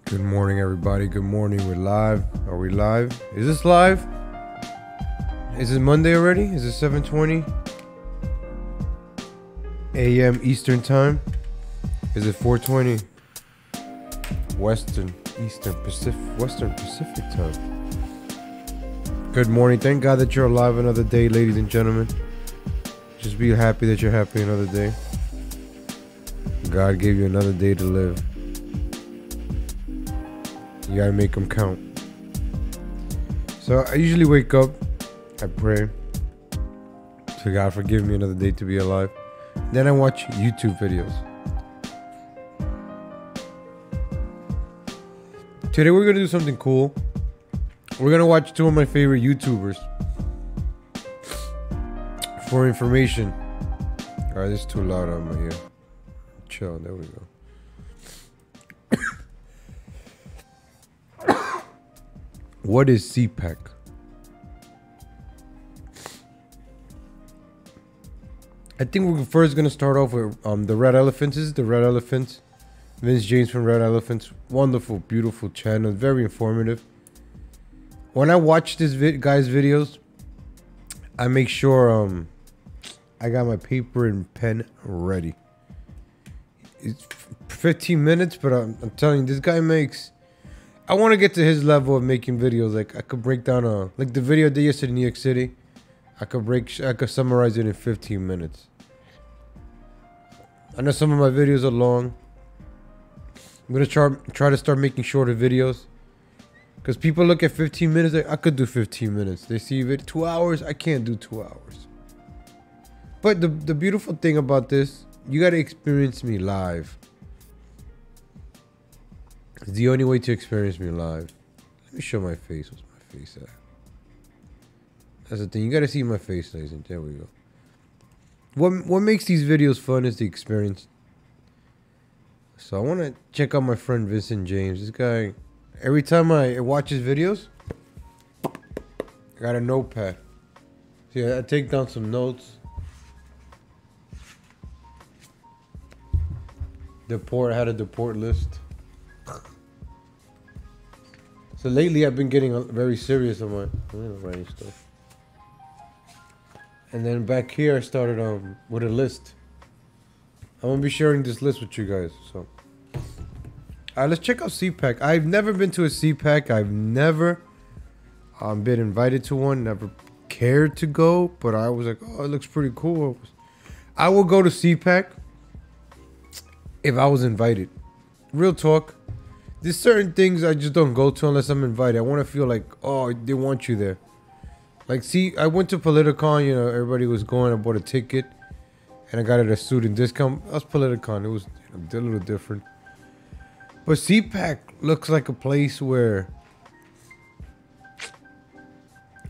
Good morning, everybody. Good morning. We're live. Are we live? Is this live? Is it Monday already? Is it 7:20 a.m. Eastern time? Is it 4:20 Western Pacific time? Good morning. Thank God that you're alive another day, ladies and gentlemen. Just be happy that you're happy another day. God gave you another day to live. You gotta make them count. So I usually wake up, I pray to God, forgive me another day to be alive. Then I watch YouTube videos. Today we're gonna do something cool. We're gonna watch two of my favorite YouTubers for information. Alright, this is too loud on my ear. Chill, there we go. What is CPAC? I think we're first gonna start off with the Red Elephants. This is the Red Elephants. Vince James from Red Elephants. Wonderful, beautiful channel. Very informative. When I watch this guy's videos, I make sure I got my paper and pen ready. It's 15 minutes, but I'm telling you, this guy makes... I want to get to his level of making videos. Like I could break down like the video I did yesterday in New York City. I could summarize it in 15 minutes. I know some of my videos are long. I'm gonna try to start making shorter videos. Cause people look at 15 minutes, like, I could do 15 minutes. They see it 2 hours, I can't do 2 hours. But the beautiful thing about this, you gotta experience me live. It's the only way to experience me live. Let me show my face. What's my face at? That's the thing. You gotta see my face, ladies and there we go. What makes these videos fun is the experience. So I want to check out my friend Vincent James. This guy, every time I watch his videos, I got a notepad. See, I take down some notes. I had a deport list. So lately I've been getting very serious on my writing stuff. And then back here I started with a list. I'm gonna be sharing this list with you guys. So, alright, let's check out CPAC. I've never been to a CPAC. I've never been invited to one. Never cared to go, but I was like, oh, it looks pretty cool. I will go to CPAC if I was invited. Real talk. There's certain things I just don't go to unless I'm invited. I want to feel like, oh, they want you there. Like, see, I went to Politicon, you know, everybody was going. I bought a ticket, and I got it at a student discount. That was Politicon. It was a little different. But CPAC looks like a place where,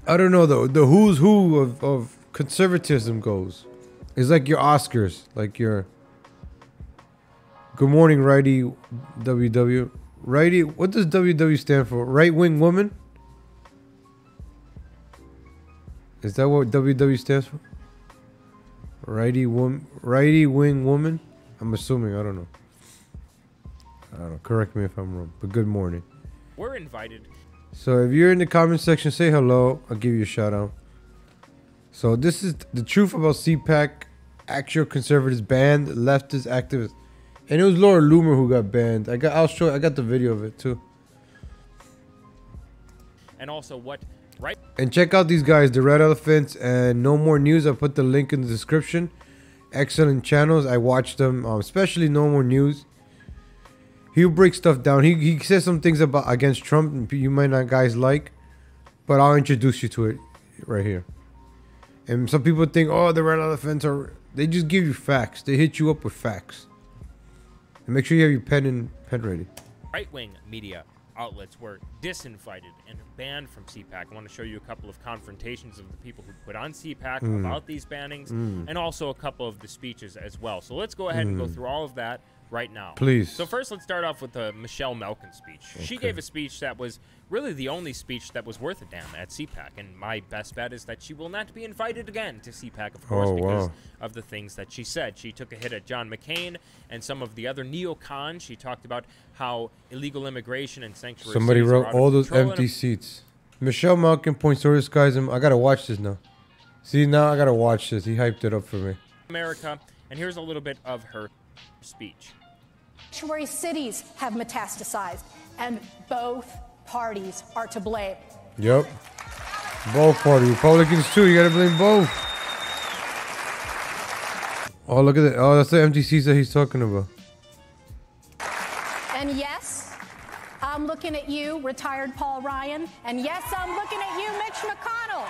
I don't know, the who's who of conservatism goes. It's like your Oscars, like your Good Morning Righty WW. Righty, what does WW stand for? Right wing woman? Is that what WW stands for? Righty wing woman? I'm assuming, I don't know. Correct me if I'm wrong. But good morning. We're invited. So if you're in the comment section, say hello. I'll give you a shout out. So this is the truth about CPAC. Actual conservatives banned, leftist activists. And it was Laura Loomer who got banned. I got the video of it too. And also what, right? And check out these guys, the Red Elephants and No More News. I'll put the link in the description. Excellent channels. I watch them, especially No More News. He'll break stuff down. He says some things against Trump you might not guys like, but I'll introduce you to it right here. And some people think, oh, the Red Elephants they just give you facts. They hit you up with facts. And make sure you have your pen ready. Right-wing media outlets were disinvited and banned from CPAC. I want to show you a couple of confrontations of the people who put on CPAC about these bannings, and also a couple of the speeches as well. So let's go ahead and go through all of that right now. Please. So first, let's start off with the Michelle Malkin speech. She gave a speech that was really the only speech that was worth a damn at CPAC, and my best bet is that she will not be invited again to CPAC, of course, because of the things that she said. She took a hit at John McCain and some of the other neocons. She talked about how illegal immigration and sanctuary Somebody cities wrote are out all of those control empty seats. Michelle Malkin points towards Skyism. I gotta watch this now. See, now I gotta watch this. He hyped it up for me. America, and here's a little bit of her speech. Sanctuary cities have metastasized, and both parties are to blame. Yep. Both parties. Republicans too. You gotta blame both. Oh, look at that. Oh, that's the empty seats that he's talking about. And yes, I'm looking at you, retired Paul Ryan. And yes, I'm looking at you, Mitch McConnell.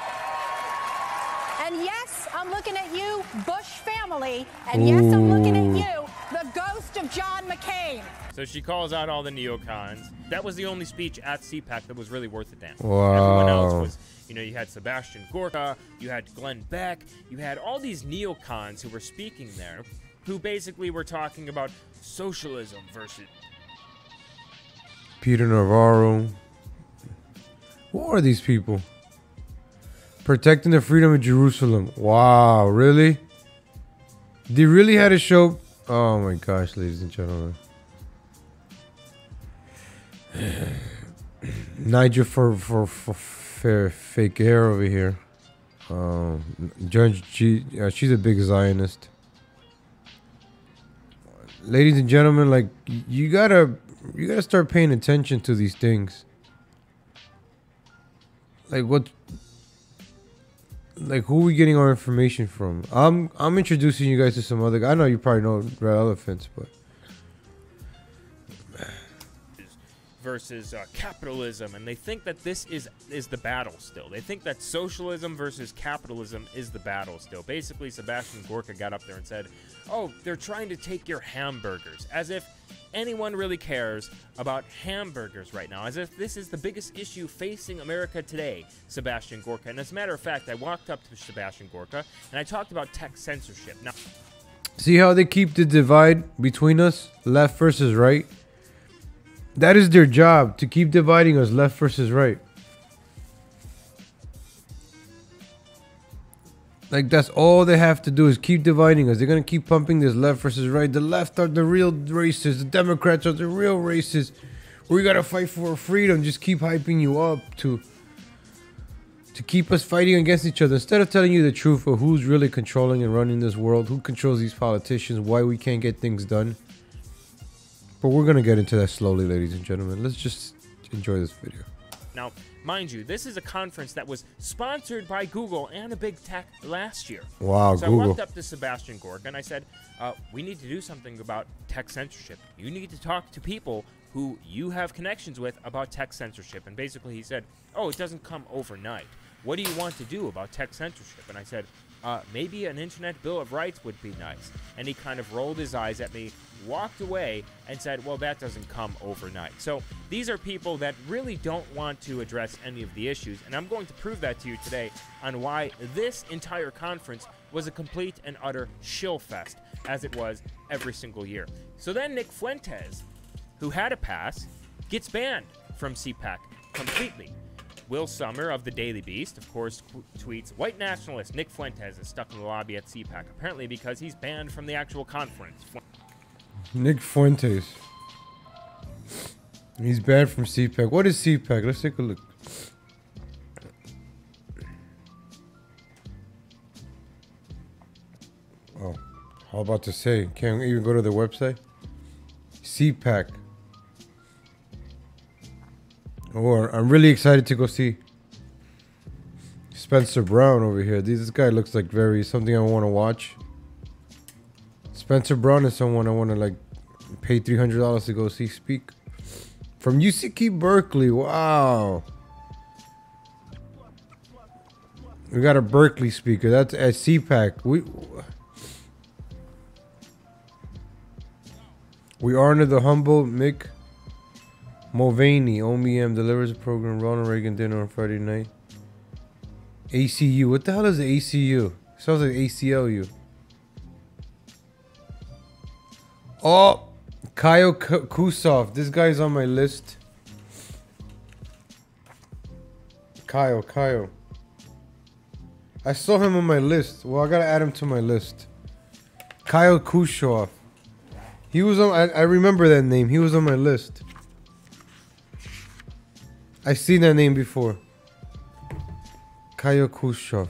And yes, I'm looking at you, Bush family. And yes, I'm looking at you, the ghost of John McCain. So she calls out all the neocons. That was the only speech at CPAC that was really worth a damn. Wow. Everyone else was, you know, you had Sebastian Gorka, you had Glenn Beck, you had all these neocons who were speaking there, who basically were talking about socialism versus... Peter Navarro. Who are these people? Protecting the freedom of Jerusalem. Wow, really? They really had a show. Oh my gosh, ladies and gentlemen. Nigel for fake air over here. Judge G, she's a big Zionist. Ladies and gentlemen, like you gotta start paying attention to these things. Like what? Like who are we getting our information from? I'm introducing you guys to some other guy. I know you probably know Red Elephants, but versus capitalism, and they think that this is the battle still. They think that socialism versus capitalism is the battle still. Basically, Sebastian Gorka got up there and said, oh, they're trying to take your hamburgers, as if anyone really cares about hamburgers right now, as if this is the biggest issue facing America today, Sebastian Gorka. And as a matter of fact, I walked up to Sebastian Gorka and I talked about tech censorship. Now, see how they keep the divide between us, left versus right? That is their job, to keep dividing us, left versus right. Like, that's all they have to do is keep dividing us. They're going to keep pumping this left versus right. The left are the real racists. The Democrats are the real racists. We got to fight for freedom. Just keep hyping you up to keep us fighting against each other. Instead of telling you the truth of who's really controlling and running this world, who controls these politicians, why we can't get things done. But we're going to get into that slowly, ladies and gentlemen. Let's just enjoy this video. Now, mind you, this is a conference that was sponsored by Google and a big tech last year. Wow, so Google. I walked up to Sebastian Gorka and I said, we need to do something about tech censorship. You need to talk to people who you have connections with about tech censorship. And basically he said, oh, it doesn't come overnight. What do you want to do about tech censorship? And I said, maybe an internet bill of rights would be nice. And he kind of rolled his eyes at me, walked away, and said, well, that doesn't come overnight. So these are people that really don't want to address any of the issues, and I'm going to prove that to you today on why this entire conference was a complete and utter shill fest, as it was every single year. So then Nick Fuentes, who had a pass, gets banned from CPAC completely. Will Summer of the Daily Beast, of course, tweets, white nationalist Nick Fuentes is stuck in the lobby at CPAC, apparently because he's banned from the actual conference. Nick Fuentes. He's banned from CPAC. What is CPAC? Let's take a look. Oh, how about to say? Can't even go to the website? CPAC. Or I'm really excited to go see Spencer Brown over here. This guy looks like something I want to watch. Spencer Brown is someone I want to like pay $300 to go see speak. From UCK Berkeley. Wow. We got a Berkeley speaker. That's at CPAC. We honor the humble Mick Mulvaney, OMM delivers a program. Ronald Reagan dinner on Friday night. ACU. What the hell is ACU? Sounds like ACLU. Oh, Kyle Kusov. This guy's on my list. Kyle. I saw him on my list. Well, I gotta add him to my list. Kyle Kusov. He was on. I remember that name. He was on my list. I've seen that name before. Kyle Kusov.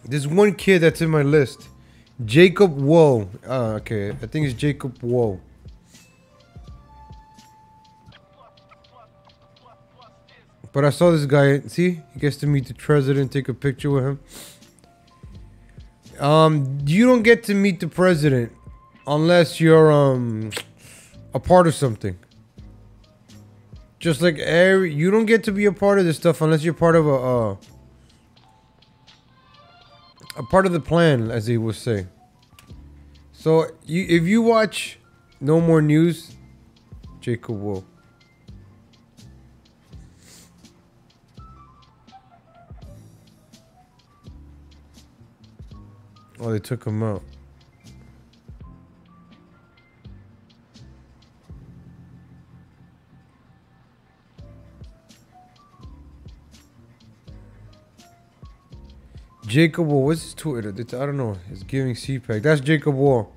There's one kid that's in my list. Jacob Woe. Okay. I think it's Jacob Woe. But I saw this guy. See? He gets to meet the president, take a picture with him. You don't get to meet the president unless you're a part of something. Just like you don't get to be a part of this stuff unless you're part of a part of the plan, as they would say. So if you watch No More News, Jacob Woe. Oh, they took him out. Jacob Wall, what's his Twitter? I don't know. It's giving CPAC. That's Jacob Wall.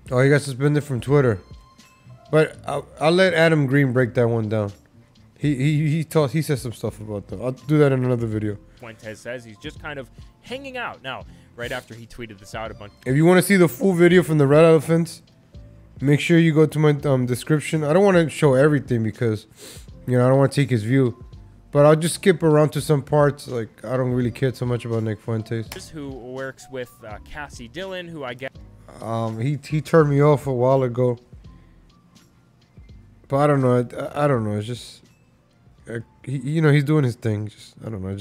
Oh, he got suspended from Twitter. But I'll let Adam Green break that one down. He said some stuff about that. I'll do that in another video. Fuentes says he's just kind of hanging out now. Right after he tweeted this out a bunch. If you want to see the full video from the Red Elephants, make sure you go to my description. I don't want to show everything because, I don't want to take his view. But I'll just skip around to some parts. Like, I don't really care so much about Nick Fuentes. Who works with Cassie Dillon, who I guess... He turned me off a while ago. But I don't know. I don't know. It's just... he's doing his thing. I don't know.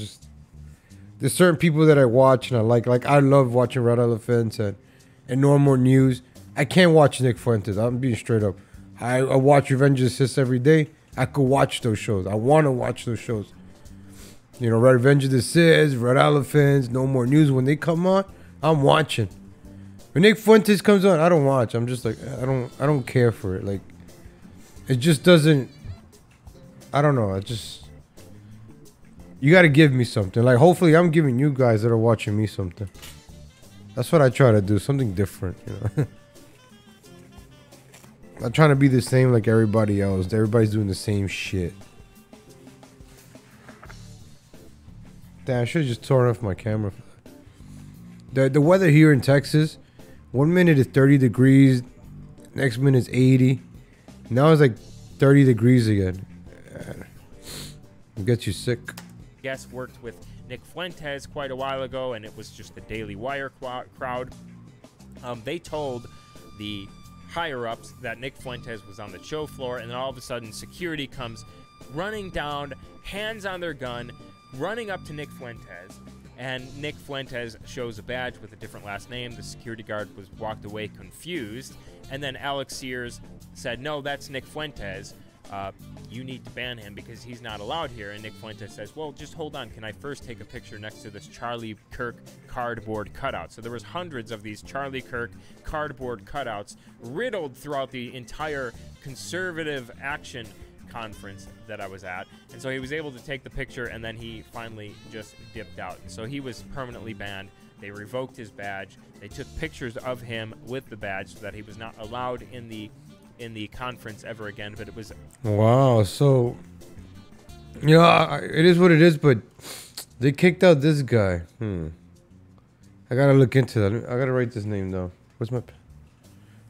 There's certain people that I watch and I like. Like, I love watching Red Elephants and No More News. I can't watch Nick Fuentes. I'm being straight up. I watch Revenge of the Sis every day. I could watch those shows. I want to watch those shows. Revenge of the Sis, Red Elephants, No More News. When they come on, I'm watching. When Nick Fuentes comes on, I don't watch. I'm just like, I don't care for it. Like, it just doesn't... I don't know. You got to give me something. Like, hopefully I'm giving you guys that are watching me something. That's what I try to do. Something different, I'm trying to be the same like everybody else. Everybody's doing the same shit. Damn, I should have just torn off my camera. The weather here in Texas, 1 minute is 30 degrees. Next minute is 80. Now it's like 30 degrees again. It gets you sick. Guest worked with Nick Fuentes quite a while ago, and it was just the Daily Wire crowd. They told the higher-ups that Nick Fuentes was on the show floor, and then all of a sudden security comes running down, hands on their gun, running up to Nick Fuentes, and Nick Fuentes shows a badge with a different last name. The security guard walked away confused, and then Alex Sears said, "No, that's Nick Fuentes. You need to ban him because he's not allowed here." And Nick Fuentes says, "Well, just hold on. Can I first take a picture next to this Charlie Kirk cardboard cutout?" So there was hundreds of these Charlie Kirk cardboard cutouts riddled throughout the entire conservative action conference that I was at. And so he was able to take the picture, and then he finally just dipped out. And so he was permanently banned. They revoked his badge. They took pictures of him with the badge so that he was not allowed in the conference ever again. But it was... Wow, so... it is what it is, but they kicked out this guy. I gotta look into that. I gotta write this name down. Where's my pen?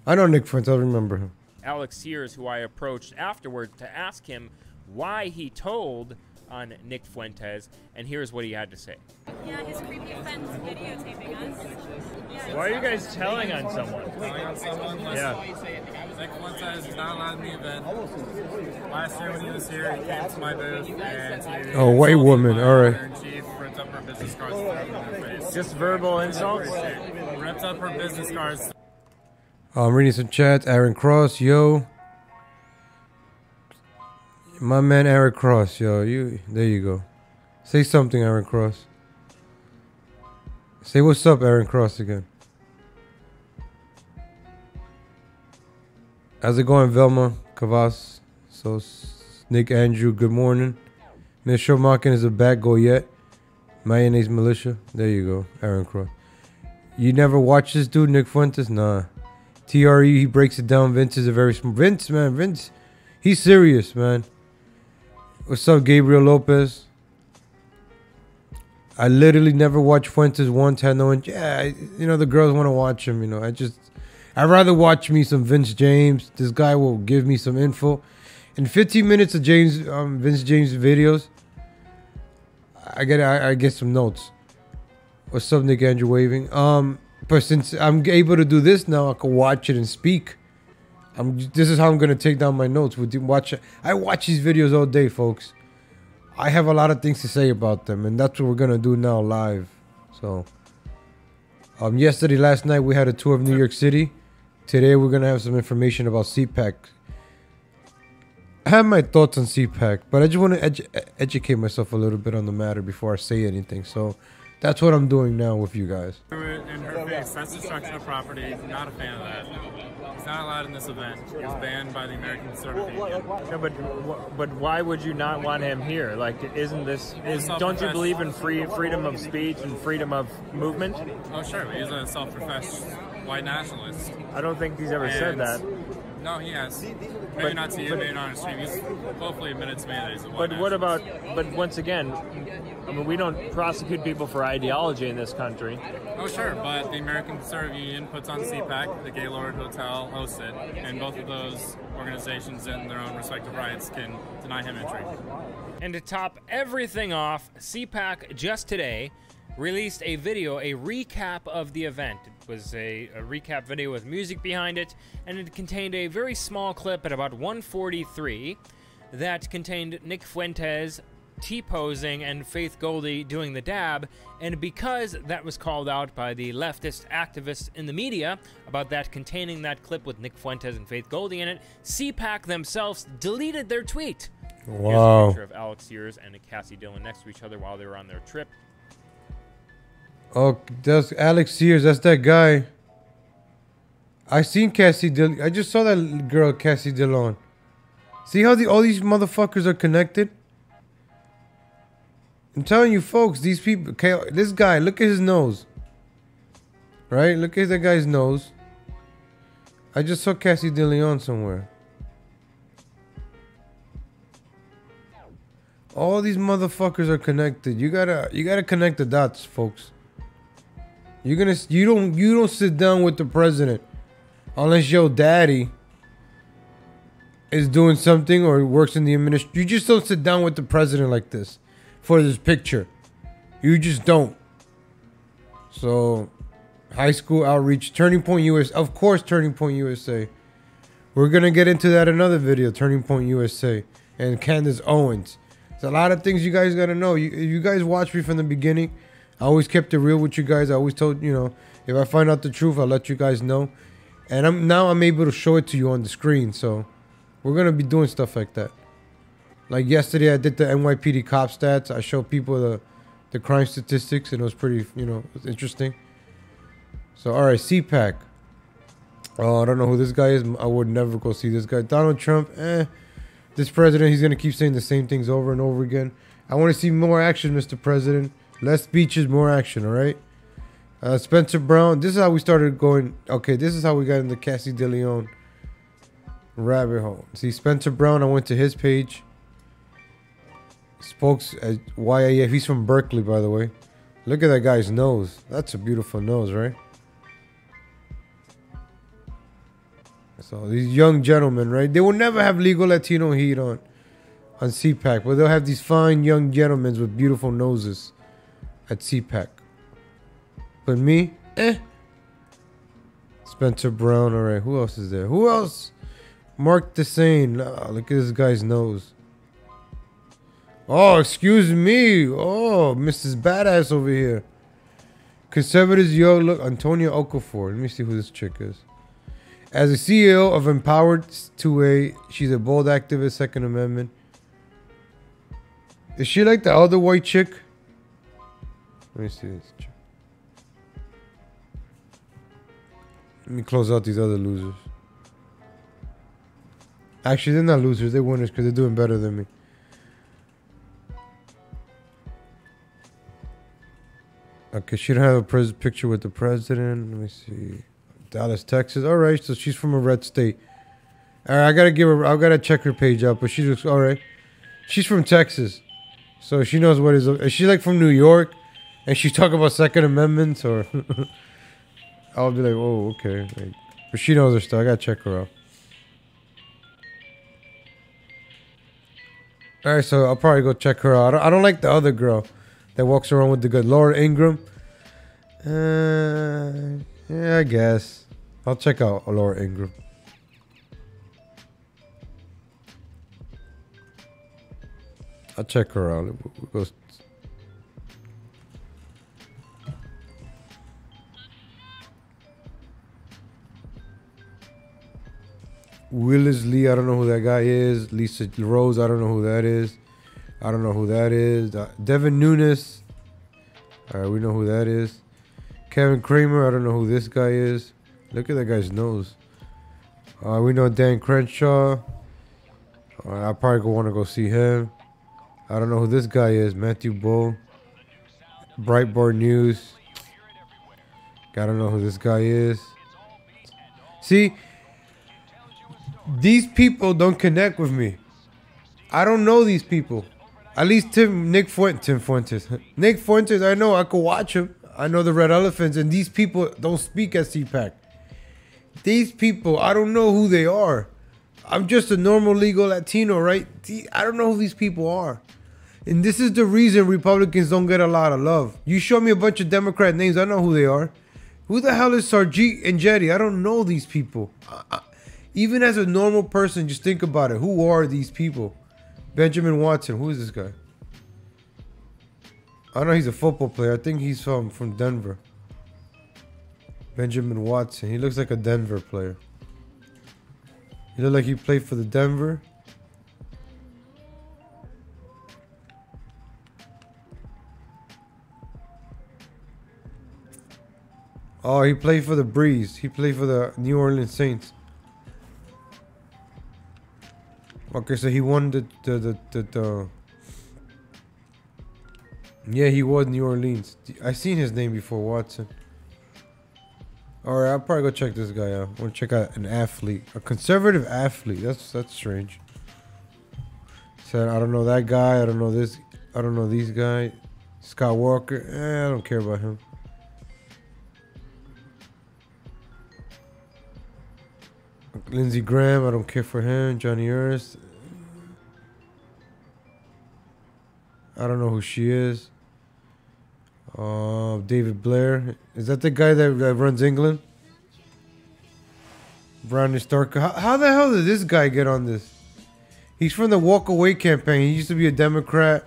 I know Nick Fuentes. I remember him. Alex Sears, who I approached afterward to ask him why he told on Nick Fuentes, and here's what he had to say. Yeah, his creepy friend's videotaping us. Yeah, Why are you guys telling on someone? Telling on someone? Yeah. Nick Fuentes is not allowed in the event. Last year when he was here, he came to my booth and Oh, white woman, alright. Chief ripped up her business cards and threw them in her face. Just verbal insults? Ripped up her business cards. I'm reading some chats. Aaron Cross, yo. My man Aaron Cross, yo. There you go. Say something, Aaron Cross. Say what's up, Aaron Cross again. How's it going, Velma? Kavas. So, Nick Andrew, good morning. Miss Showmakin is a bad go yet. Mayonnaise Militia. There you go, Aaron Cross. You never watch this dude, Nick Fuentes? Nah. TRE, he breaks it down. Vince is a very smart. Vince, man. Vince, he's serious, man. What's up, Gabriel Lopez? I literally never watched Fuentes once. Had no, yeah, you know, the girls want to watch him, you know. I'd rather watch me some Vince James. This guy will give me some info. In 15 minutes of Vince James videos, I get some notes. What's up, Nick Andrew waving? But since I'm able to do this now, I can watch it and speak. This is how I'm gonna take down my notes. I watch these videos all day, folks. I have a lot of things to say about them, and that's what we're gonna do now live. So, last night we had a tour of New York City. Today we're gonna have some information about CPAC. I have my thoughts on CPAC, but I just want to educate myself a little bit on the matter before I say anything. So, that's what I'm doing now with you guys. In her face, that's destruction of property. Not a fan of that. He's not allowed in this event. He was banned by the American Conservative Union. No, but why would you not want him here? Like, don't you believe in freedom of speech and freedom of movement? Oh, sure, but he's a self-professed white nationalist. I don't think he's ever said that. No, he has. Maybe not to you, maybe not on his stream. He's hopefully admitted to me that he's a white nationalist. But once again, I mean, we don't prosecute people for ideology in this country. Oh, sure, but the American Conservative Union puts on CPAC, the Gaylord Hotel hosts it, and both of those organizations in their own respective rights can deny him entry. And to top everything off, CPAC just today released a video, a recap of the event. It was a recap video with music behind it, and it contained a very small clip at about 1:43 that contained Nick Fuentes T-posing and Faith Goldie doing the dab, and because that was called out by the leftist activists in the media about that containing that clip with Nick Fuentes and Faith Goldie in it, CPAC themselves deleted their tweet. Wow. Here's a picture of Alex Sears and Cassie Dillon next to each other while they were on their trip. Oh, that's Alex Sears. That's that guy. I seen Cassie Dillon. I just saw that girl, Cassie Dillon. See how all these motherfuckers are connected? I'm telling you, folks, these people. Okay, this guy, look at his nose. Right? Look at that guy's nose. I just saw Cassie Dillon somewhere. All these motherfuckers are connected. You gotta connect the dots, folks. You don't sit down with the president unless your daddy is doing something or works in the administration. You just don't sit down with the president like this for this picture. You just don't. So, high school outreach, Turning Point USA, of course, Turning Point USA. We're gonna get into that in another video, Turning Point USA and Candace Owens. There's a lot of things you guys gotta know. You guys watched me from the beginning. I always kept it real with you guys. I always told, you know, if I find out the truth, I'll let you guys know. And I'm able to show it to you on the screen. So we're going to be doing stuff like that. Like yesterday, I did the NYPD cop stats. I showed people the crime statistics, and it was pretty, you know, it was interesting. So, all right, CPAC. Oh, I don't know who this guy is. I would never go see this guy. Donald Trump, this president, he's going to keep saying the same things over and over again. I want to see more action, Mr. President. Less speeches, more action, all right? Spencer Brown, this is how we started going. Okay, this is how we got into Cassie DeLeon rabbit hole. See, Spencer Brown, I went to his page. Spokes at YIF. He's from Berkeley, by the way. Look at that guy's nose. That's a beautiful nose, right? So these young gentlemen, right? They will never have legal Latino heat on. on CPAC, but they'll have these fine young gentlemen with beautiful noses at CPAC. But me, Spencer Brown, all right. Who else is there? Who else? Mark Desane. Oh, look at this guy's nose. Oh, excuse me. Oh, Mrs. Badass over here. Conservatives, yo, look, Antonia Okafor. Let me see who this chick is. As a CEO of Empowered 2A, she's a bold activist, Second Amendment. Is she like the other white chick? Let me see this chick. Let me close out these other losers. Actually, they're not losers. They're winners because they're doing better than me. Okay, she don't have a picture with the president. Let me see. Dallas, Texas. All right, so she's from a red state. All right, I gotta check her page out, but she looks all right. She's from Texas, so she knows what is she like from New York, and she talk about Second Amendments, or I'll be like, oh, okay. Like, but she knows her stuff. I gotta check her out. All right, so I'll probably go check her out. I don't like the other girl that walks around with the good Laura Ingraham. Yeah, I guess I'll check out Laura Ingraham. I'll check her out. We'll go. Willis Lee, I don't know who that guy is. Lisa Rose, I don't know who that is. I don't know who that is. Devin Nunes, all right, we know who that is. Kevin Kramer, I don't know who this guy is. Look at that guy's nose. We know Dan Crenshaw. I probably want to go see him. I don't know who this guy is. Matthew Bull. Breitbart News. I don't know who this guy is. See, these people don't connect with me. I don't know these people. At least Nick Fuentes. Nick Fuentes, I know. I could watch him. I know the Red Elephants, and these people don't speak at CPAC. These people, I don't know who they are. I'm just a normal legal Latino, right? I don't know who these people are. And this is the reason Republicans don't get a lot of love. You show me a bunch of Democrat names, I know who they are. Who the hell is Sarjeet and Jetty? I don't know these people. Even as a normal person, just think about it. Who are these people? Benjamin Watson, who is this guy? I know he's a football player. I think he's from Denver. Benjamin Watson. He looks like a Denver player. He looked like he played for the Denver. Oh, he played for the Breeze. He played for the New Orleans Saints. Okay, so he won the yeah, he was New Orleans. I seen his name before, Watson. All right, I'll probably go check this guy out. I want to check out an athlete, a conservative athlete. That's strange. Said I don't know that guy. I don't know this. I don't know these guys. Scott Walker. I don't care about him. Lindsey Graham. I don't care for him. Johnny Ernst. I don't know who she is. David Blair. Is that the guy that runs England? Brownie Stark. How the hell did this guy get on this? He's from the Walk Away campaign. He used to be a Democrat.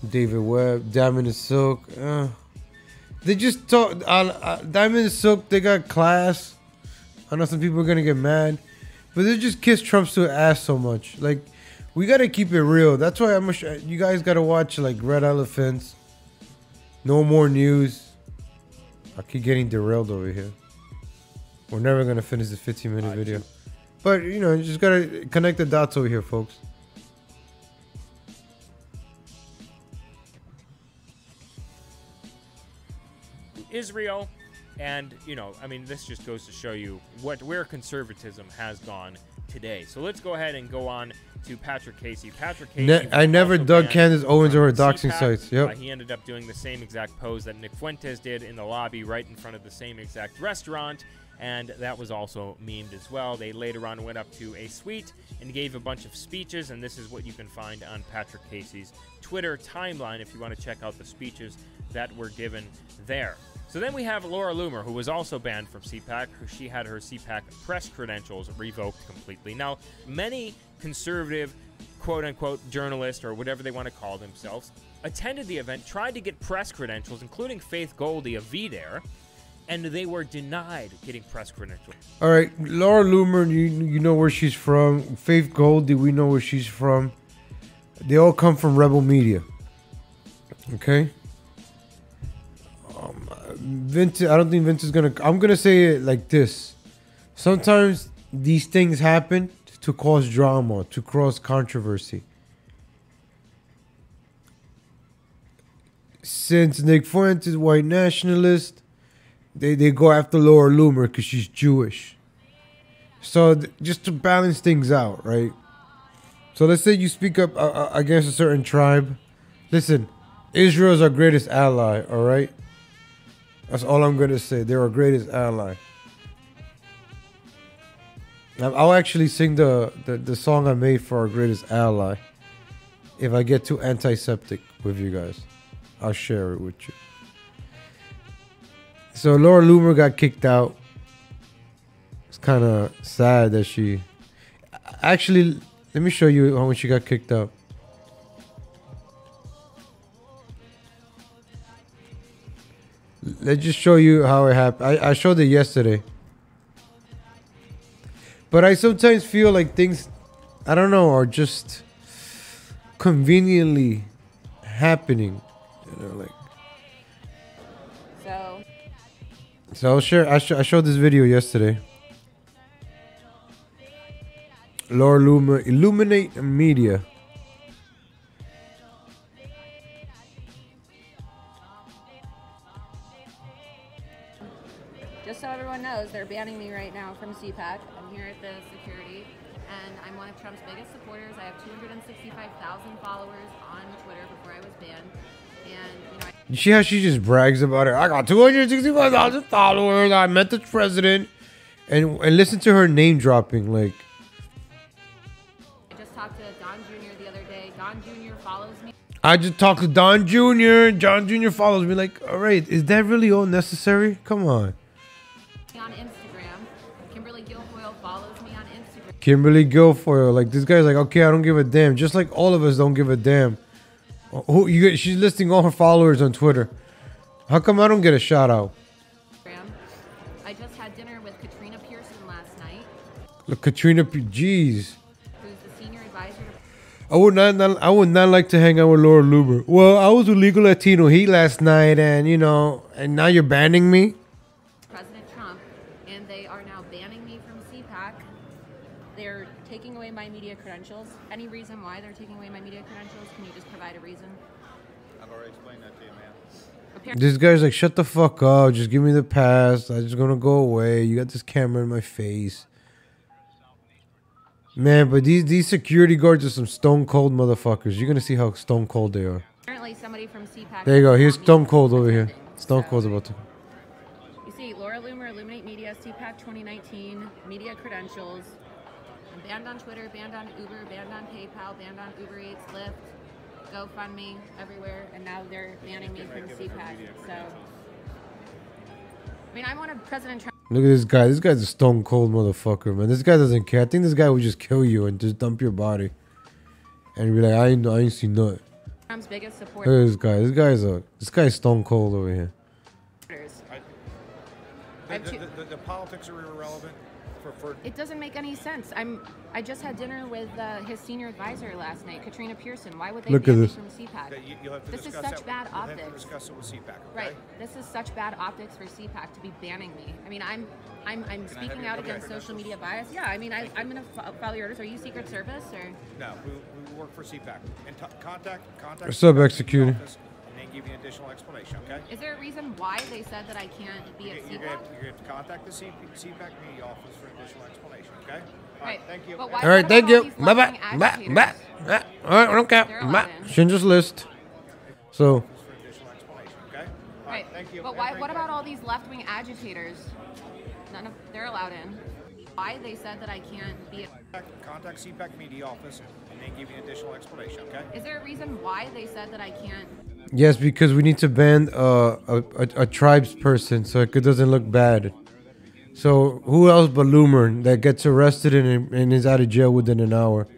David Webb. Diamond and Silk. They just talk. Diamond and Silk, they got class. I know some people are going to get mad. But they just kiss Trump to ass so much. Like, we got to keep it real. That's why you guys got to watch, like, Red Elephants. No More News. I keep getting derailed over here. We're never going to finish the 15-minute video. But, you know, you just got to connect the dots over here, folks. Israel, and, you know, I mean, this just goes to show you where conservatism has gone today. So let's go ahead and go on to Patrick Casey. Patrick Casey. I never also dug banned Candace Owens or her from doxing CPAC. sites. Yep. He ended up doing the same exact pose that Nick Fuentes did in the lobby right in front of the same exact restaurant, and that was also memed as well. They later on went up to a suite and gave a bunch of speeches, and this is what you can find on Patrick Casey's Twitter timeline if you want to check out the speeches that were given there. So then we have Laura Loomer, who was also banned from CPAC. She had her CPAC press credentials revoked completely. Now, many conservative, quote-unquote, journalists, or whatever they want to call themselves, attended the event, tried to get press credentials, including Faith Goldie of VDare, and they were denied getting press credentials. All right, Laura Loomer, you know where she's from. Faith Goldie, we know where she's from. They all come from Rebel Media. Okay? Vince, I don't think Vince is gonna. I'm gonna say it like this. Sometimes these things happen to cause drama, to cause controversy. Since Nick Fuentes, white nationalist, they go after Laura Loomer because she's Jewish. So just to balance things out, right? So let's say you speak up against a certain tribe. Listen, Israel's our greatest ally, all right? That's all I'm going to say. They're our greatest ally. I'll actually sing the song I made for our greatest ally. If I get too antiseptic with you guys, I'll share it with you. So Laura Loomer got kicked out. It's kind of sad that she... Actually, let me show you how when she got kicked out. Let's just show you how it happened. I showed it yesterday. But I sometimes feel like things, I don't know, are just conveniently happening. You know, like. So I'll share. I showed this video yesterday. Laura Loomer, Illuminate Media. Just so everyone knows, they're banning me right now from CPAC. I'm here at the security, and I'm one of Trump's biggest supporters. I have 265,000 followers on Twitter before I was banned. And, you know, You see how she just brags about it? I got 265,000 followers. I met the president. And listen to her name dropping. Like, I just talked to Don Jr. the other day. Don Jr. follows me. I just talked to Don Jr. John Jr. follows me. Like, all right, is that really all necessary? Come on. On Instagram. Kimberly Guilfoyle follows me on Instagram. Kimberly Guilfoyle. Like, this guy's like, okay, I don't give a damn. Just like all of us don't give a damn. She's listing all her followers on Twitter. How come I don't get a shout out? I just had dinner with Katrina Pearson last night. Look, Katrina, jeez. Who's the senior advisor to I would not like to hang out with Laura Loomer. Well, I was with Legal Latino Heat last night, and you know, and now you're banning me. President Trump, and they are now banning me from CPAC. They're taking away my media credentials. Any reason why they're taking away my media credentials? Can you just provide a reason? I've already explained that to you, man. This guy's like, shut the fuck up. Just give me the pass. I'm just gonna go away. You got this camera in my face. Man, but these security guards are some stone cold motherfuckers. You're gonna see how stone cold they are. Apparently somebody from CPAC... There you go. Here's Stone Cold over here. Stone Cold's about to... You see, Laura Loomer, Illuminate Media, CPAC 2019, media credentials. I'm banned on Twitter, banned on Uber, banned on PayPal, banned on Uber Eats, Lyft, GoFundMe, everywhere, and now they're banning me from CPAC. So, I mean, I'm one of President Trump. Look at this guy. This guy's a stone cold motherfucker, man. This guy doesn't care. I think this guy would just kill you and just dump your body. And be like, I ain't seen nothing. Trump's biggest Look supporter. at this guy. This guy's stone cold over here. The politics are irrelevant. It doesn't make any sense. I just had dinner with his senior advisor last night, Katrina Pearson. Why would they Look ban at me this. from CPAC? You'll have to This is discuss such bad You'll have to optics. discuss it with CPAC, okay? Right. This is such bad optics for CPAC to be banning me. I mean, I'm speaking out against social media bias. Yeah, I mean, I'm going to follow your orders. Are you Secret Service or? No, we work for CPAC. And contact. What's up, executive? Name give you an additional explanation, okay? Is there a reason why they said that I can't be at You're CPAC? going to have to contact the CPAC media office for additional explanation, okay? All Right. thank you. But why, All right, what thank about you. all these Bye bye. left-wing Bye agitators? bye. All right, I don't care. They're Bye. allowed in. Schindler's List. So, For additional explanation, okay? All Right. thank you. But why? What about all these left-wing agitators? None of they're allowed in. Why they said that I can't be? Contact CPAC media office and they give you an additional explanation, okay? Is there a reason why they said that I can't? yes, because we need to ban a tribes person so it doesn't look bad. So, who else but Loomer that gets arrested and is out of jail within an hour?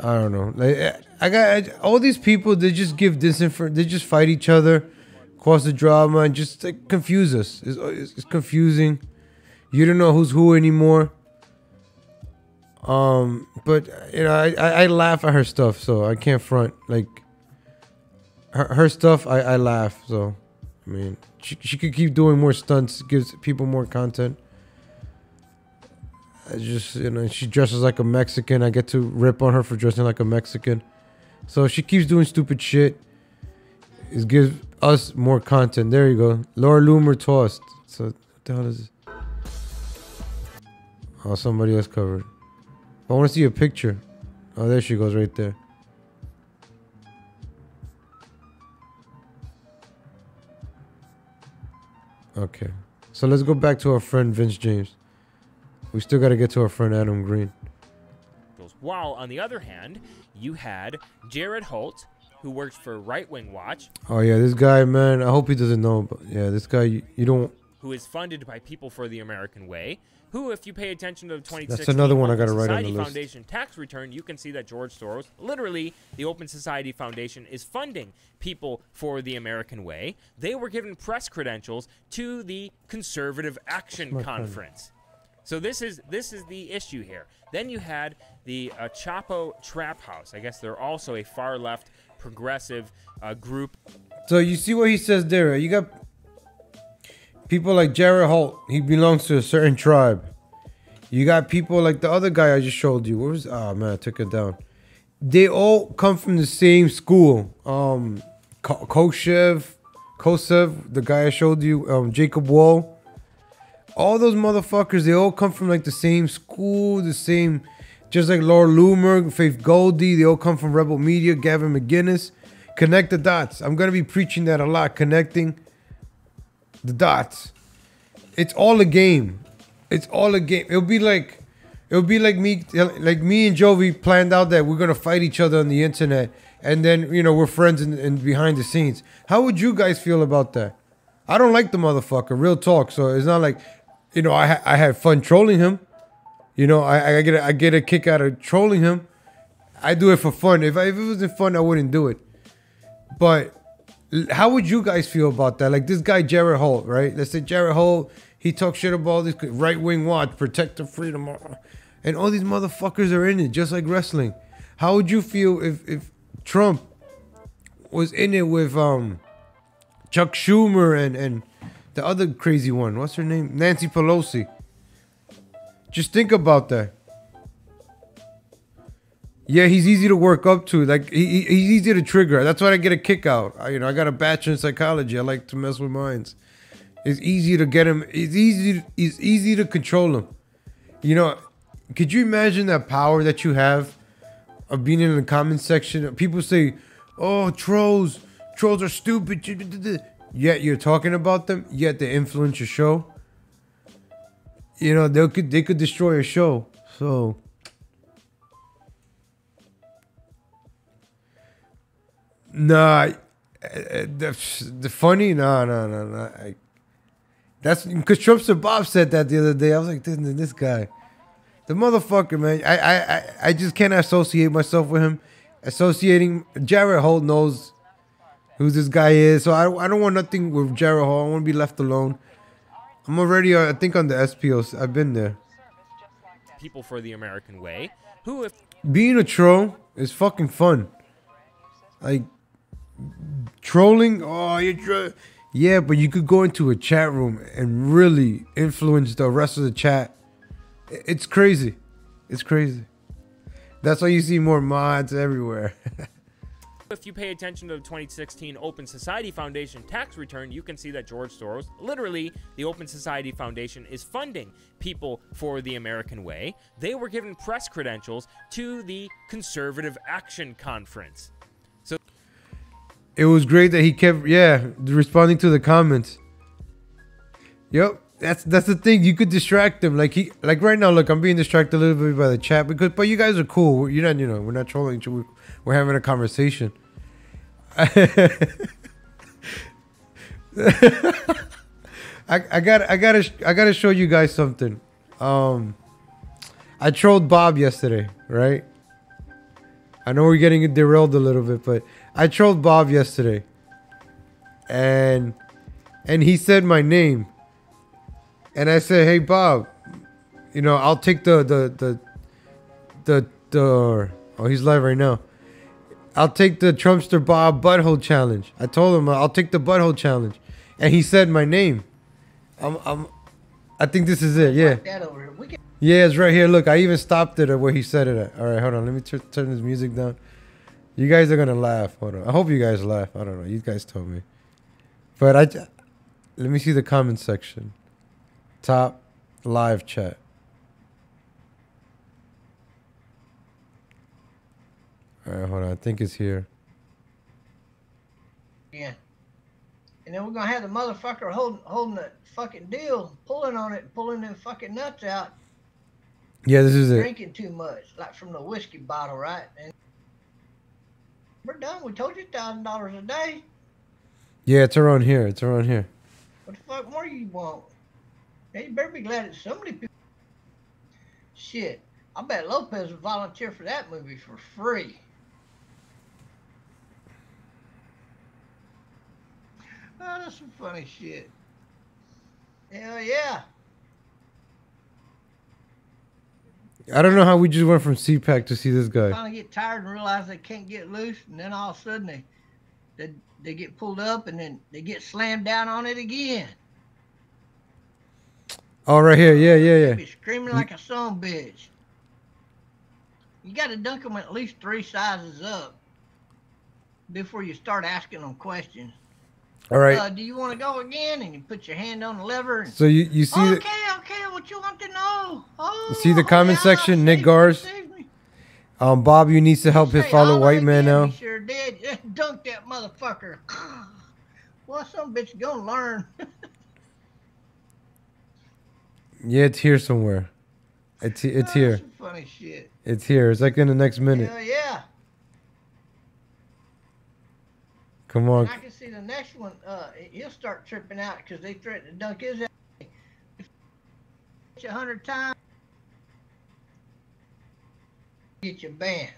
I don't know. Like, all these people. They just give disinformation. They just fight each other, cause the drama, and just like, confuse us. It's confusing. You don't know who's who anymore. But you know, I laugh at her stuff, so I can't front. Like her stuff, I laugh. So I mean, she could keep doing more stunts, gives people more content. I just, you know, she dresses like a Mexican. I get to rip on her for dressing like a Mexican. So she keeps doing stupid shit. It gives us more content. There you go. Laura Loomer tossed. So what the hell is this? Oh, somebody else covered. I want to see a picture. Oh, there she goes right there. Okay. So let's go back to our friend Vince James. We still got to get to our friend Adam Green. While, on the other hand, you had Jared Holt, who works for Right Wing Watch. Oh, yeah, this guy, man. I hope he doesn't know. But yeah, this guy, you don't... Who is funded by People for the American Way. Who, if you pay attention to the 2016 That's another one I Open gotta write on Society the list. Foundation tax return, you can see that George Soros, literally, the Open Society Foundation is funding People for the American Way. They were given press credentials to the Conservative Action Conference. So this is the issue here. Then you had the Chapo Trap House. I guess they're also a far left progressive group. So you see what he says there. You got people like Jared Holt. He belongs to a certain tribe. You got people like the other guy I just showed you. Where was? Oh man, I took it down. They all come from the same school. Kosev, the guy I showed you. Jacob Wall. All those motherfuckers, they all come from like the same school, the same, just like Laura Loomer, Faith Goldie, they all come from Rebel Media, Gavin McGinnis. Connect the dots. I'm gonna be preaching that a lot, connecting the dots. It's all a game. It's all a game. It'll be like me and Jovi planned out that we're gonna fight each other on the internet, and then you know we're friends in behind the scenes. How would you guys feel about that? I don't like the motherfucker, real talk. So it's not like, you know, I had fun trolling him. You know, I get a kick out of trolling him. I do it for fun. If it wasn't fun, I wouldn't do it. But how would you guys feel about that? Like this guy Jared Holt, right? Let's say Jared Holt, he talks shit about all this Right Wing Watch, protect the freedom, and all these motherfuckers are in it, just like wrestling. How would you feel if Trump was in it with Chuck Schumer and the other crazy one? What's her name? Nancy Pelosi. Just think about that. Yeah, he's easy to work up to. Like he's easy to trigger. That's why I get a kick out. I got a bachelor in psychology. I like to mess with minds. It's easy to get him. It's easy to control him. You know, could you imagine that power that you have of being in the comment section? People say, "Oh, trolls are stupid." Yet you're talking about them. Yet they influence your show. You know, they could destroy a show. So. Nah, the funny, no. That's because Trump and Bob said that the other day. I was like, this guy, the motherfucker, man. I just can't associate myself with him. Associating Jared Holt knows who this guy is, so I don't want nothing with Jared Holt. I want to be left alone. I'm already, I think, on the SPOs. I've been there. People for the American Way, who, if being a troll is fucking fun. Like. Trolling? Oh, yeah, but you could go into a chat room and really influence the rest of the chat. It's crazy. It's crazy. That's why you see more mods everywhere. If you pay attention to the 2016 Open Society Foundation tax return, you can see that George Soros, literally, the Open Society Foundation is funding people for the American way. They were given press credentials to the Conservative Action Conference. So it was great that he kept, responding to the comments. Yep, that's the thing. You could distract them. Like right now, look, I'm being distracted a little bit by the chat but you guys are cool. You're not, we're not trolling each other. We're having a conversation. I gotta show you guys something. I trolled Bob yesterday, right? I know we're getting derailed a little bit, but I trolled Bob yesterday, and he said my name, and I said, "Hey Bob, I'll take the oh, he's live right now. I'll take the Trumpster Bob butthole challenge." I told him I'll take the butthole challenge, and he said my name. I think this is it. Yeah. Yeah, it's right here. Look, I even stopped it at where he said it at. All right, hold on. Let me turn this music down. You guys are gonna laugh. Hold on. I hope you guys laugh. I don't know. You guys told me. But let me see the comment section. Top live chat. All right, hold on. I think it's here. Yeah. And then we're gonna have the motherfucker holding the fucking deal, pulling on it, pulling them fucking nuts out. Yeah, this is it. Drinking too much, like from the whiskey bottle, right? And we're done. We told you $1,000 a day. Yeah, it's around here. It's around here. What the fuck more you want? Now you better be glad that somebody. Shit, I bet Lopez would volunteer for that movie for free. Oh, that's some funny shit. Hell yeah. I don't know how we just went from CPAC to see this guy. Finally get tired and realize they can't get loose, and then all of a sudden they get pulled up, and then they get slammed down on it again. Oh, right here. Yeah. They be screaming like a son bitch. You got to dunk them at least 3 sizes up before you start asking them questions. All right. Do you want to go again? And you put your hand on the lever. And, so you see. Okay. What you want to know? Oh, you see the comment section, Nick Gars. Bob, you needs to help his fellow white man now. He sure did. Just dunk that motherfucker. Well, some bitch gonna learn. Yeah, it's here somewhere. It's here. Some funny shit. It's here. It's like in the next minute. Hell yeah. Come on. And I can see the next one. He'll start tripping out because they threatened to dunk his ass 100 times. Get your banned.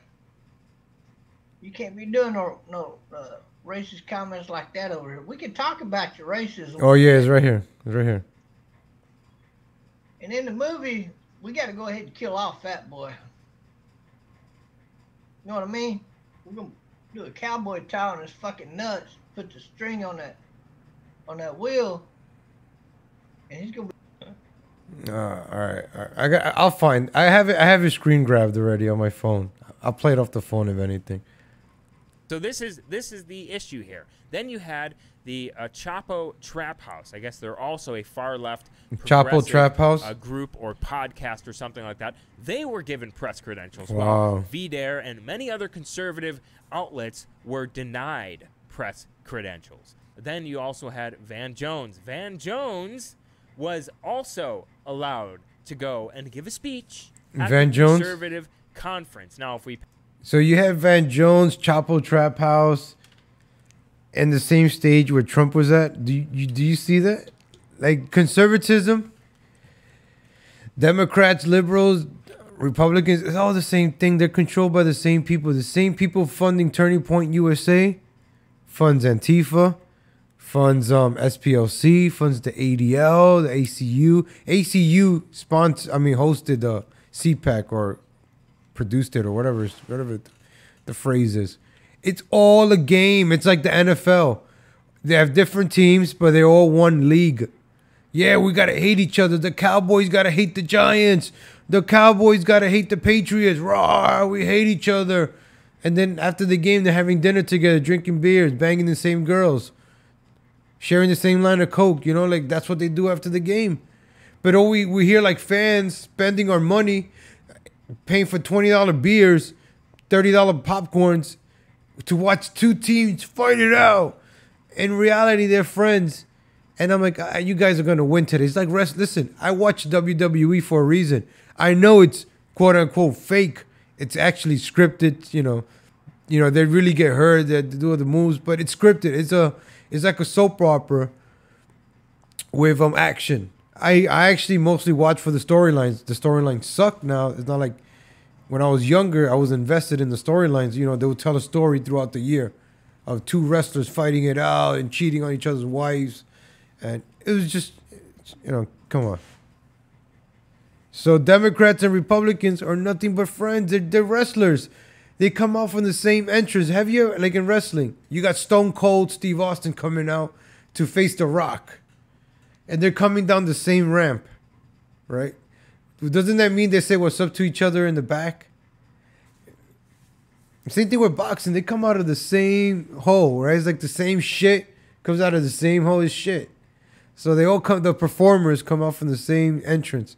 You can't be doing no racist comments like that over here. We can talk about your racism. Oh yeah, it's right here. It's right here. And in the movie, we got to go ahead and kill off Fat Boy. You know what I mean? We're gonna do a cowboy tie on his fucking nuts, put the string on that wheel, and he's gonna be. All right. I'll find. I have it screen grabbed already on my phone. I'll play it off the phone if anything. So this is the issue here. Then you had the Chapo Trap House. I guess they're also a far left Chapo Trap House group or podcast or something like that. They were given press credentials. Wow. While VDare and many other conservative outlets were denied press credentials. Then you also had Van Jones. Van Jones was also allowed to go and give a speech at the conservative conference. Now, if we... So you have Van Jones, Chapo Trap House, and the same stage where Trump was at. Do you see that? Like conservatism, Democrats, liberals, Republicans, it's all the same thing. They're controlled by the same people. The same people funding Turning Point USA, funds Antifa, funds SPLC, funds the ADL, the ACU. ACU hosted the CPAC or produced it or whatever the phrase is. It's all a game. It's like the NFL. They have different teams, but they're all one league. Yeah, we got to hate each other. The Cowboys got to hate the Giants. The Cowboys got to hate the Patriots. Rawr, we hate each other. And then after the game, they're having dinner together, drinking beers, banging the same girls, sharing the same line of coke. You know, like that's what they do after the game. But we hear like fans spending our money, paying for $20 beers, $30 popcorns to watch two teams fight it out. In reality, they're friends. And I'm like, you guys are going to win today. It's like, listen, I watch WWE for a reason. I know it's quote unquote fake. It's actually scripted, you know, they really get hurt, they do the moves, but it's scripted. It's like a soap opera with action. I actually mostly watch for the storylines. The storylines suck now. It's not like when I was younger, I was invested in the storylines. You know, they would tell a story throughout the year of two wrestlers fighting it out and cheating on each other's wives. And it was just, you know, come on. So Democrats and Republicans are nothing but friends. They're wrestlers. They come out from the same entrance. Have you, like in wrestling, you got Stone Cold Steve Austin coming out to face The Rock. And they're coming down the same ramp, right? Doesn't that mean they say what's up to each other in the back? Same thing with boxing. They come out of the same hole, right? It's like the same shit comes out of the same hole as shit. So they all come, the performers come out from the same entrance.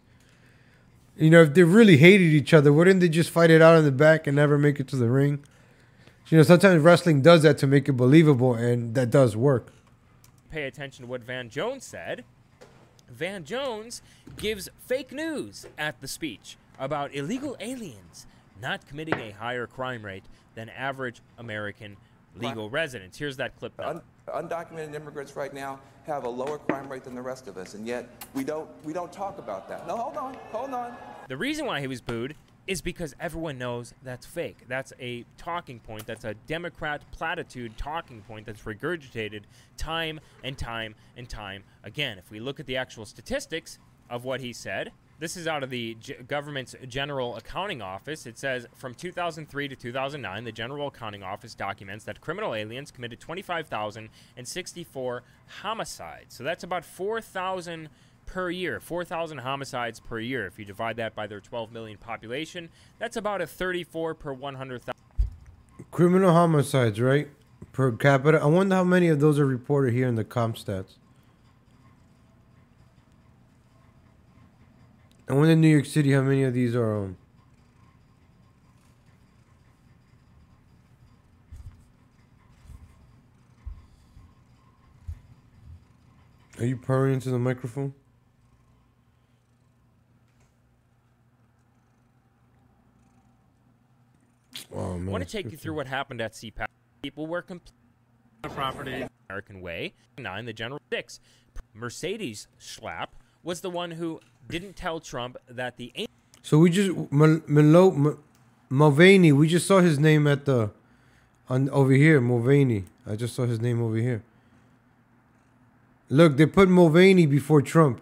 You know, if they really hated each other, wouldn't they just fight it out in the back and never make it to the ring? You know, sometimes wrestling does that to make it believable, and that does work. Pay attention to what Van Jones said. Van Jones gives fake news at the speech about illegal aliens not committing a higher crime rate than average American legal residents. Here's that clip now. Undocumented immigrants right now have a lower crime rate than the rest of us, and yet we don't talk about that. No, hold on. The reason why he was booed is because everyone knows that's fake. That's a talking point. That's a Democrat platitude talking point that's regurgitated time and time and time again. If we look at the actual statistics of what he said, this is out of the government's General Accounting Office. It says from 2003 to 2009, the General Accounting Office documents that criminal aliens committed 25,064 homicides. So that's about 4,000 per year, 4,000 homicides per year. If you divide that by their 12 million population, that's about a 34 per 100,000. Criminal homicides, right? Per capita. I wonder how many of those are reported here in the comp stats. I wonder in New York City how many of these are Are you purring into the microphone? Oh, man. I want to take you through what happened at CPAC. People were completely property American way. 9, the General 6. Mercedes Schlapp was the one who didn't tell Trump that the... So we just... Mulvaney, we just saw his name at the... over here, Mulvaney. I just saw his name over here. Look, they put Mulvaney before Trump.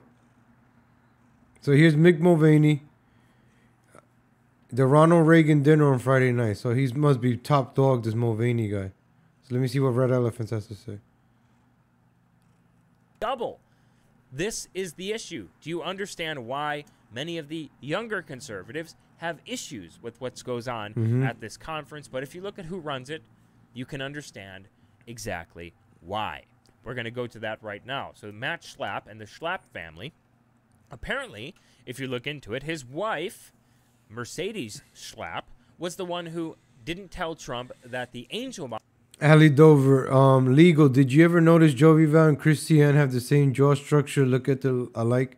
So here's Mick Mulvaney. The Ronald Reagan dinner on Friday night. So he must be top dog, this Mulvaney guy. So let me see what Red Elephants has to say. Double. This is the issue. Do you understand why many of the younger conservatives have issues with what goes on at this conference? But if you look at who runs it, you can understand exactly why. We're going to go to that right now. So Matt Schlapp and the Schlapp family, apparently, if you look into it, his wife, Mercedes Schlapp, was the one who didn't tell Trump that the angel... Ali Dover, legal. Did you ever notice Jovi Val and Christiane have the same jaw structure? Look at the alike.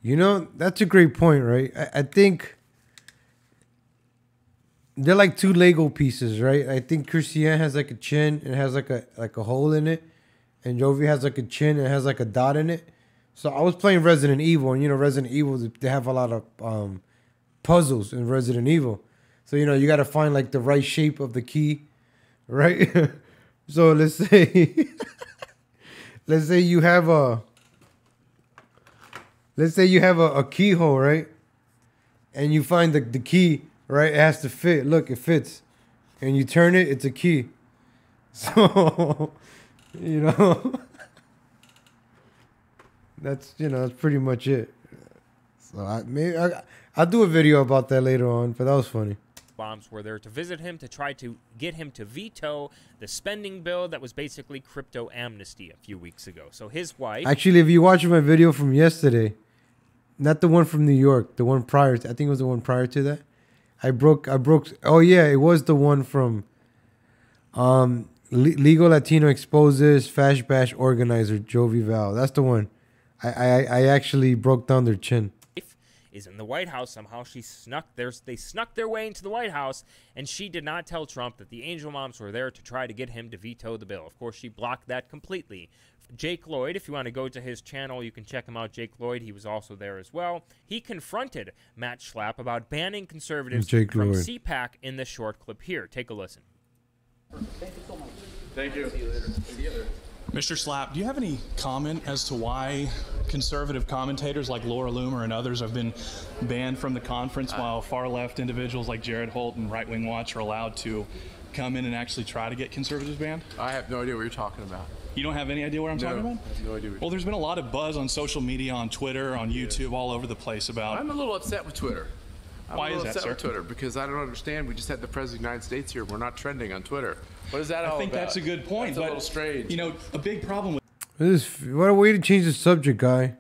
You know, that's a great point, right? I think they're like two Lego pieces, right? I think Christiane has like a chin and has like a hole in it, and Jovi has like a chin and has like a dot in it. So I was playing Resident Evil, and you know, Resident Evil, they have a lot of puzzles in Resident Evil. So you know, you got to find like the right shape of the key. Right? So let's say you have a keyhole, right? And you find the key, right? It has to fit. Look, it fits. And you turn it, it's a key. So, you know, that's pretty much it. So I'll do a video about that later on, but that was funny. Bombs were there to visit him to try to get him to veto the spending bill that was basically crypto amnesty a few weeks ago. So his wife... Actually, if you watch my video from yesterday, not the one from New York, the one prior to, I think it was the one prior to that. I broke, oh yeah, it was the one from Legal Latino Exposes Fash Bash Organizer, Jovi Val. That's the one. I actually broke down their chin. Is in the White House. Somehow they snuck their way into the White House, and she did not tell Trump that the Angel Moms were there to try to get him to veto the bill. Of course, she blocked that completely. Jake Lloyd, if you want to go to his channel, you can check him out. Jake Lloyd, he was also there as well. He confronted Matt Schlapp about banning conservatives from CPAC in this short clip here. Take a listen. Thank you so much. Thank you. See you later. See you later. Mr. Schlapp, do you have any comment as to why conservative commentators like Laura Loomer and others have been banned from the conference while far-left individuals like Jared Holt and Right Wing Watch are allowed to come in and actually try to get conservatives banned? I have no idea what you're talking about. You don't have any idea what I'm talking about? I have no idea. Well, there's been a lot of buzz on social media, on Twitter, on YouTube, all over the place about... I'm a little upset with Twitter. Why is that, sir? With Twitter because I don't understand. We just had the President of the United States here. We're not trending on Twitter. What is that all about? I think that's a good point. That's a little strange. You know, a big problem what a way to change the subject, guy.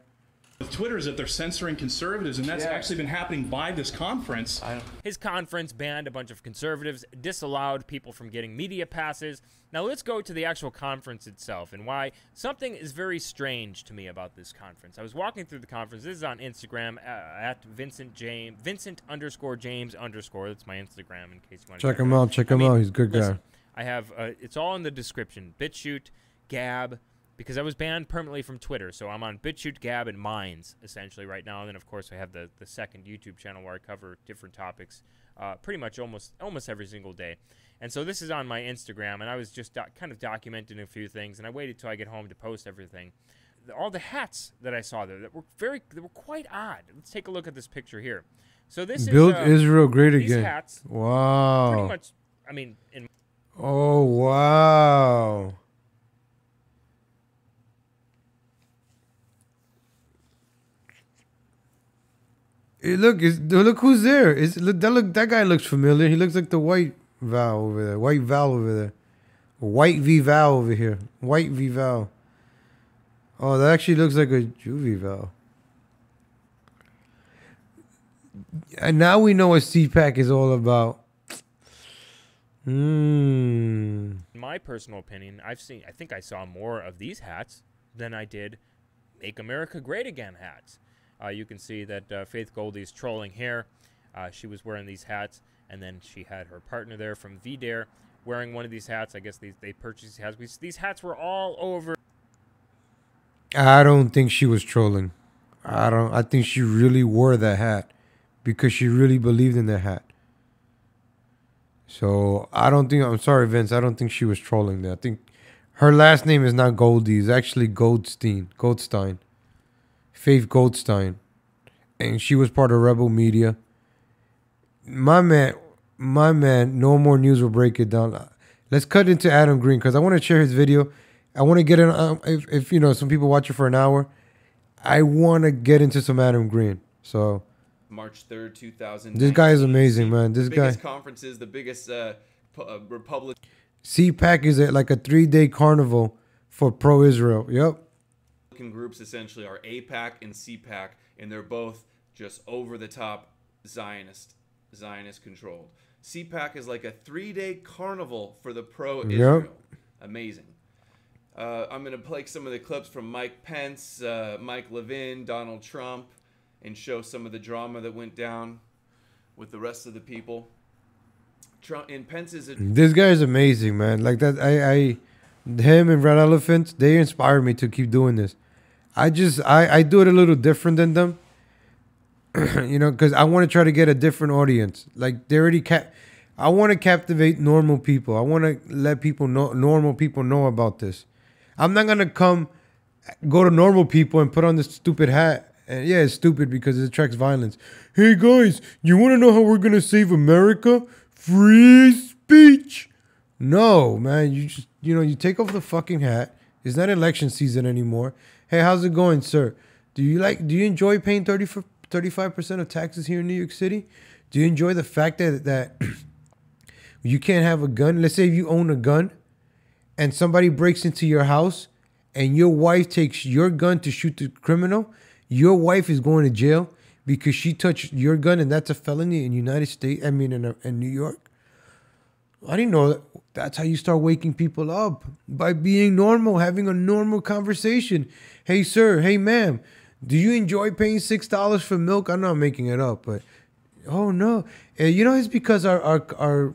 with Twitter is that they're censoring conservatives, and that's actually been happening by this conference. His conference banned a bunch of conservatives, disallowed people from getting media passes. Now let's go to the actual conference itself and why something is very strange to me about this conference. I was walking through the conference. This is on Instagram at Vincent James, Vincent_James_. That's my Instagram in case you want to check him out. Check him out. He's a good guy. I have it's all in the description. BitChute, Gab, because I was banned permanently from Twitter, so I'm on BitChute, Gab, and Minds essentially right now. And then of course I have the second YouTube channel where I cover different topics, pretty much almost every single day. And so this is on my Instagram, and I was just kind of documenting a few things, and I waited till I get home to post everything. All the hats that I saw there that were quite odd. Let's take a look at this picture here. So this Build is Israel great these again. Hats, wow. Pretty much. I mean, oh wow. Hey, look who's there. That guy looks familiar. He looks like the white Val over there. White Val over there. White V Val over here. White V Val. Oh, that actually looks like a Juvie Val. And now we know what CPAC is all about. In my personal opinion, I think I saw more of these hats than I did Make America Great Again hats. You can see that Faith Goldie's trolling here. She was wearing these hats, and then she had her partner there from VDare wearing one of these hats. I guess they purchased these hats. These hats were all over. I don't think she was trolling. I think she really wore that hat because she really believed in that hat. So I'm sorry, Vince. I don't think she was trolling there. I think her last name is not Goldie. It's actually Goldstein. Faith Goldstein. And she was part of Rebel Media. My man, no more news will break it down. Let's cut into Adam Green because I want to share his video. I want to get in, if you know, some people watch it for an hour. I want to get into some Adam Green. So March 3rd, 2000. This guy is amazing, man. This guy. Biggest conferences, the biggest Republican. CPAC is like a 3-day carnival for pro-Israel. Yep. Groups essentially are APAC and CPAC, and they're both just over the top Zionist controlled. CPAC is like a 3-day carnival for the pro-Israel. Yep. Amazing. I'm going to play some of the clips from Mike Pence, Mike Levin, Donald Trump, and show some of the drama that went down with the rest of the people. Trump and Pence is this guy is amazing, man. Like that, him and Red Elephant, they inspire me to keep doing this. I do it a little different than them, you know, because I want to try to get a different audience. Like they already I want to captivate normal people. I want to let normal people know about this. I'm not gonna go to normal people and put on this stupid hat. And yeah, it's stupid because it attracts violence. Hey guys, you want to know how we're gonna save America? Free speech. No, man, you take off the fucking hat. It's not election season anymore. Hey, how's it going, sir? Do you enjoy paying 35% of taxes here in New York City? Do you enjoy the fact that you can't have a gun? Let's say if you own a gun and somebody breaks into your house and your wife takes your gun to shoot the criminal, your wife is going to jail because she touched your gun, and that's a felony in United States. I mean, in New York. I didn't know that. That's how you start waking people up, by being normal, having a normal conversation. Hey, sir. Hey, ma'am. Do you enjoy paying $6 for milk? I'm not making it up, but oh no, you know, it's because our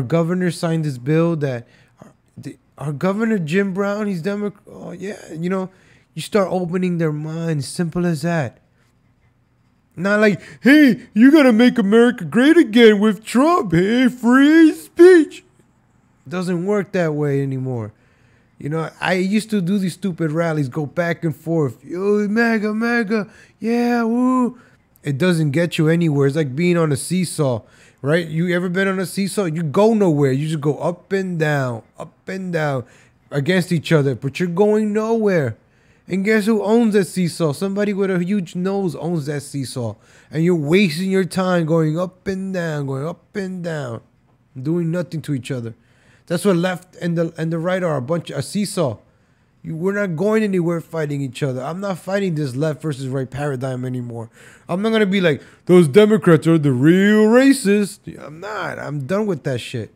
governor signed this bill that our governor Jim Brown, he's Democrat. Oh yeah, you know, you start opening their minds. Simple as that. Not like, hey, you gotta make America great again with Trump. Hey, free speech. Doesn't work that way anymore. You know, I used to do these stupid rallies, go back and forth. Yo, mega, mega, yeah, woo. It doesn't get you anywhere. It's like being on a seesaw, right? You ever been on a seesaw? You go nowhere. You just go up and down against each other, but you're going nowhere. And guess who owns that seesaw? Somebody with a huge nose owns that seesaw. And you're wasting your time going up and down, doing nothing to each other. That's what left and the right are, a seesaw. We're not going anywhere fighting each other. I'm not fighting this left versus right paradigm anymore. I'm not going to be like, those Democrats are the real racists. I'm not. I'm done with that shit.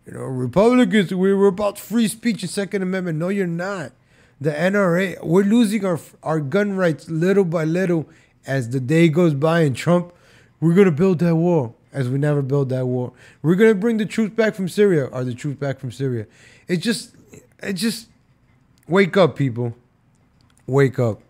You know, Republicans, we're about free speech and Second Amendment. No, you're not. The NRA, we're losing our gun rights little by little as the day goes by. And Trump, we're going to build that wall as we never built that wall. We're going to bring the truth back from Syria, or the truth back from Syria. It just, wake up, people. Wake up.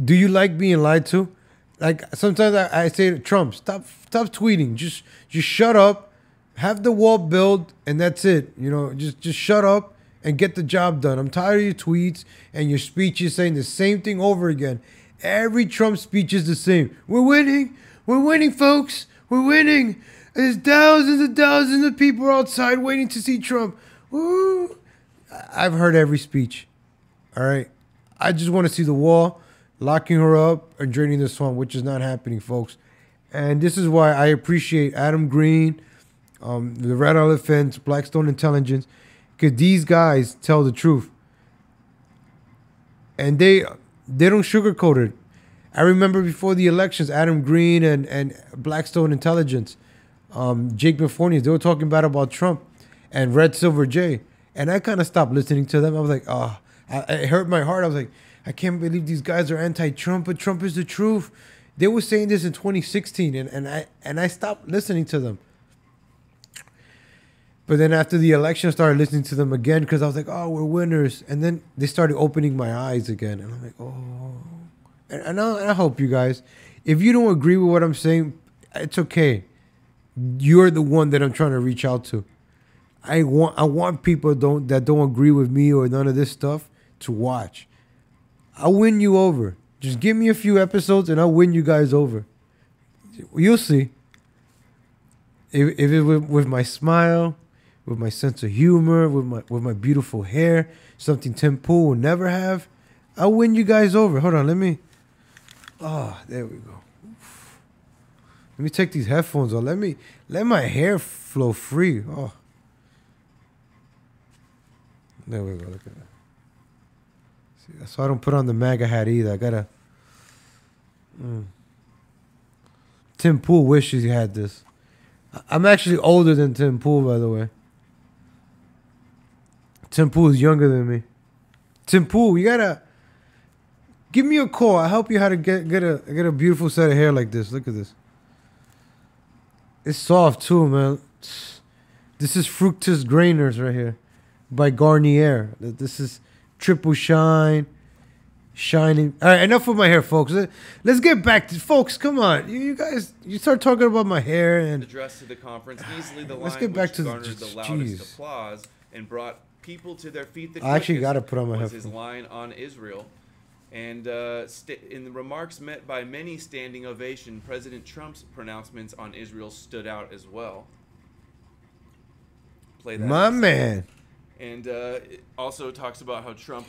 Do you like being lied to? Like, sometimes I say to Trump, stop tweeting. Just shut up. Have the wall built, and that's it. You know, just shut up and get the job done. I'm tired of your tweets and your speeches saying the same thing over again. Every Trump speech is the same. We're winning. We're winning, folks. We're winning. There's thousands of people outside waiting to see Trump. Woo. I've heard every speech. All right. I just want to see the wall, locking her up, and draining the swamp, which is not happening, folks. And this is why I appreciate Adam Green, the Red Elephants, Blackstone Intelligence, because these guys tell the truth. And they don't sugarcoat it. I remember before the elections, Adam Green and Blackstone Intelligence, Jake Mafornius, they were talking bad about Trump and Red Silver J. And I kind of stopped listening to them. I was like, oh, it hurt my heart. I was like, I can't believe these guys are anti-Trump, but Trump is the truth. They were saying this in 2016, and I stopped listening to them. But then after the election, I started listening to them again because I was like, oh, we're winners. And then they started opening my eyes again. And I'm like, oh. And I hope you guys, if you don't agree with what I'm saying, it's okay. You're the one that I'm trying to reach out to. I want people that don't agree with me or none of this stuff to watch. I'll win you over. Just give me a few episodes and I'll win you guys over. You'll see. If it with my smile, with my sense of humor, with my beautiful hair, something Tim Pool will never have, I'll win you guys over. Hold on, let me. Oh, there we go. Let me take these headphones off. Let my hair flow free. Oh. There we go. Look at that. See, that's why I don't put on the MAGA hat either. I gotta. Tim Pool wishes he had this. I'm actually older than Tim Pool, by the way. Tim Pool is younger than me. Tim Pool, you gotta give me a call. I'll help you how to get a beautiful set of hair like this. Look at this. It's soft too, man. This is Fructus Grainers right here by Garnier. This is triple shine, shining. All right, enough with my hair, folks. Let's get back to folks. Come on, you guys. You start talking about my hair and address to the conference. Easily the let's line get back which to garnered the loudest applause and brought people to their feet. I actually got to put on my was headphones. his line on Israel. And in the remarks met by many standing ovation, President Trump's pronouncements on Israel stood out as well. Play that. My man. And it also talks about how Trump...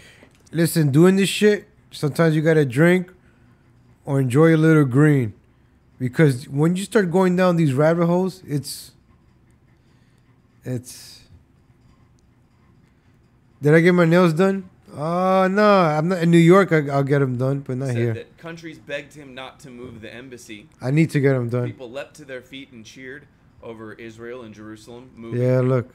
Listen, doing this shit, sometimes you got to drink or enjoy a little green. Because when you start going down these rabbit holes, it's. Did I get my nails done? Oh no, I'm not in New York. I'll get them done, but not Said here. that countries begged him not to move the embassy. I need to get them done. People leapt to their feet and cheered over Israel and Jerusalem moving. Yeah, look.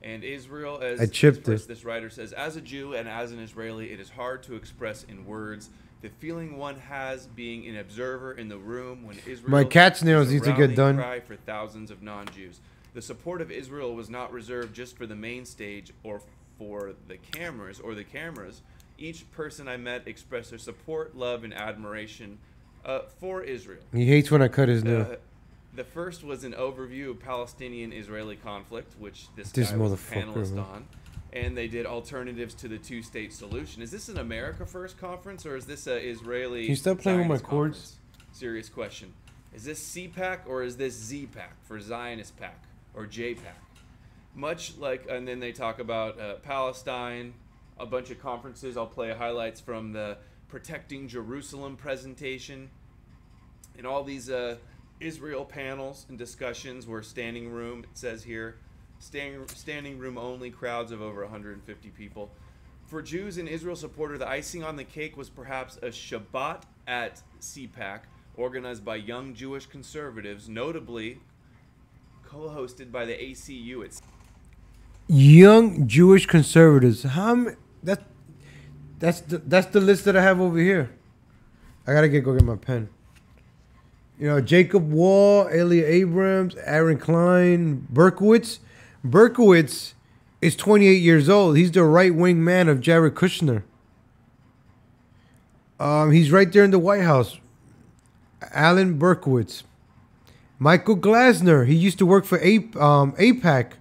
And Israel, as I chipped this writer says, as a Jew and as an Israeli, it is hard to express in words the feeling one has being an observer in the room when Israel. My cat's nails is a need to get rallying done. Cry for thousands of non-Jews. The support of Israel was not reserved just for the main stage or for the cameras. Each person I met expressed their support, love, and admiration for Israel. He hates when I cut his nail. The first was an overview of Palestinian-Israeli conflict, which this This guy was a motherfucker, panelist man. on. And they did alternatives to the two-state solution. Is this an America First conference, or is this a Israeli? Can you stop playing with my Zionist cords? conference? Serious question. Is this CPAC or is this ZPAC for Zionist PAC or JPAC? Much like, and then they talk about Palestine, a bunch of conferences. I'll play highlights from the Protecting Jerusalem presentation, and all these Israel panels and discussions were standing room. It says here. Standing room only, crowds of over 150 people. For Jews and Israel supporters, the icing on the cake was perhaps a Shabbat at CPAC, organized by young Jewish conservatives, notably co-hosted by the ACU. Young Jewish conservatives. That's the list that I have over here. I gotta go get my pen. You know, Jacob Wall, Elia Abrams, Aaron Klein, Berkowitz. Berkowitz is 28 years old. He's the right-wing man of Jared Kushner. He's right there in the White House. Alan Berkowitz. Michael Glasner. He used to work for APAC.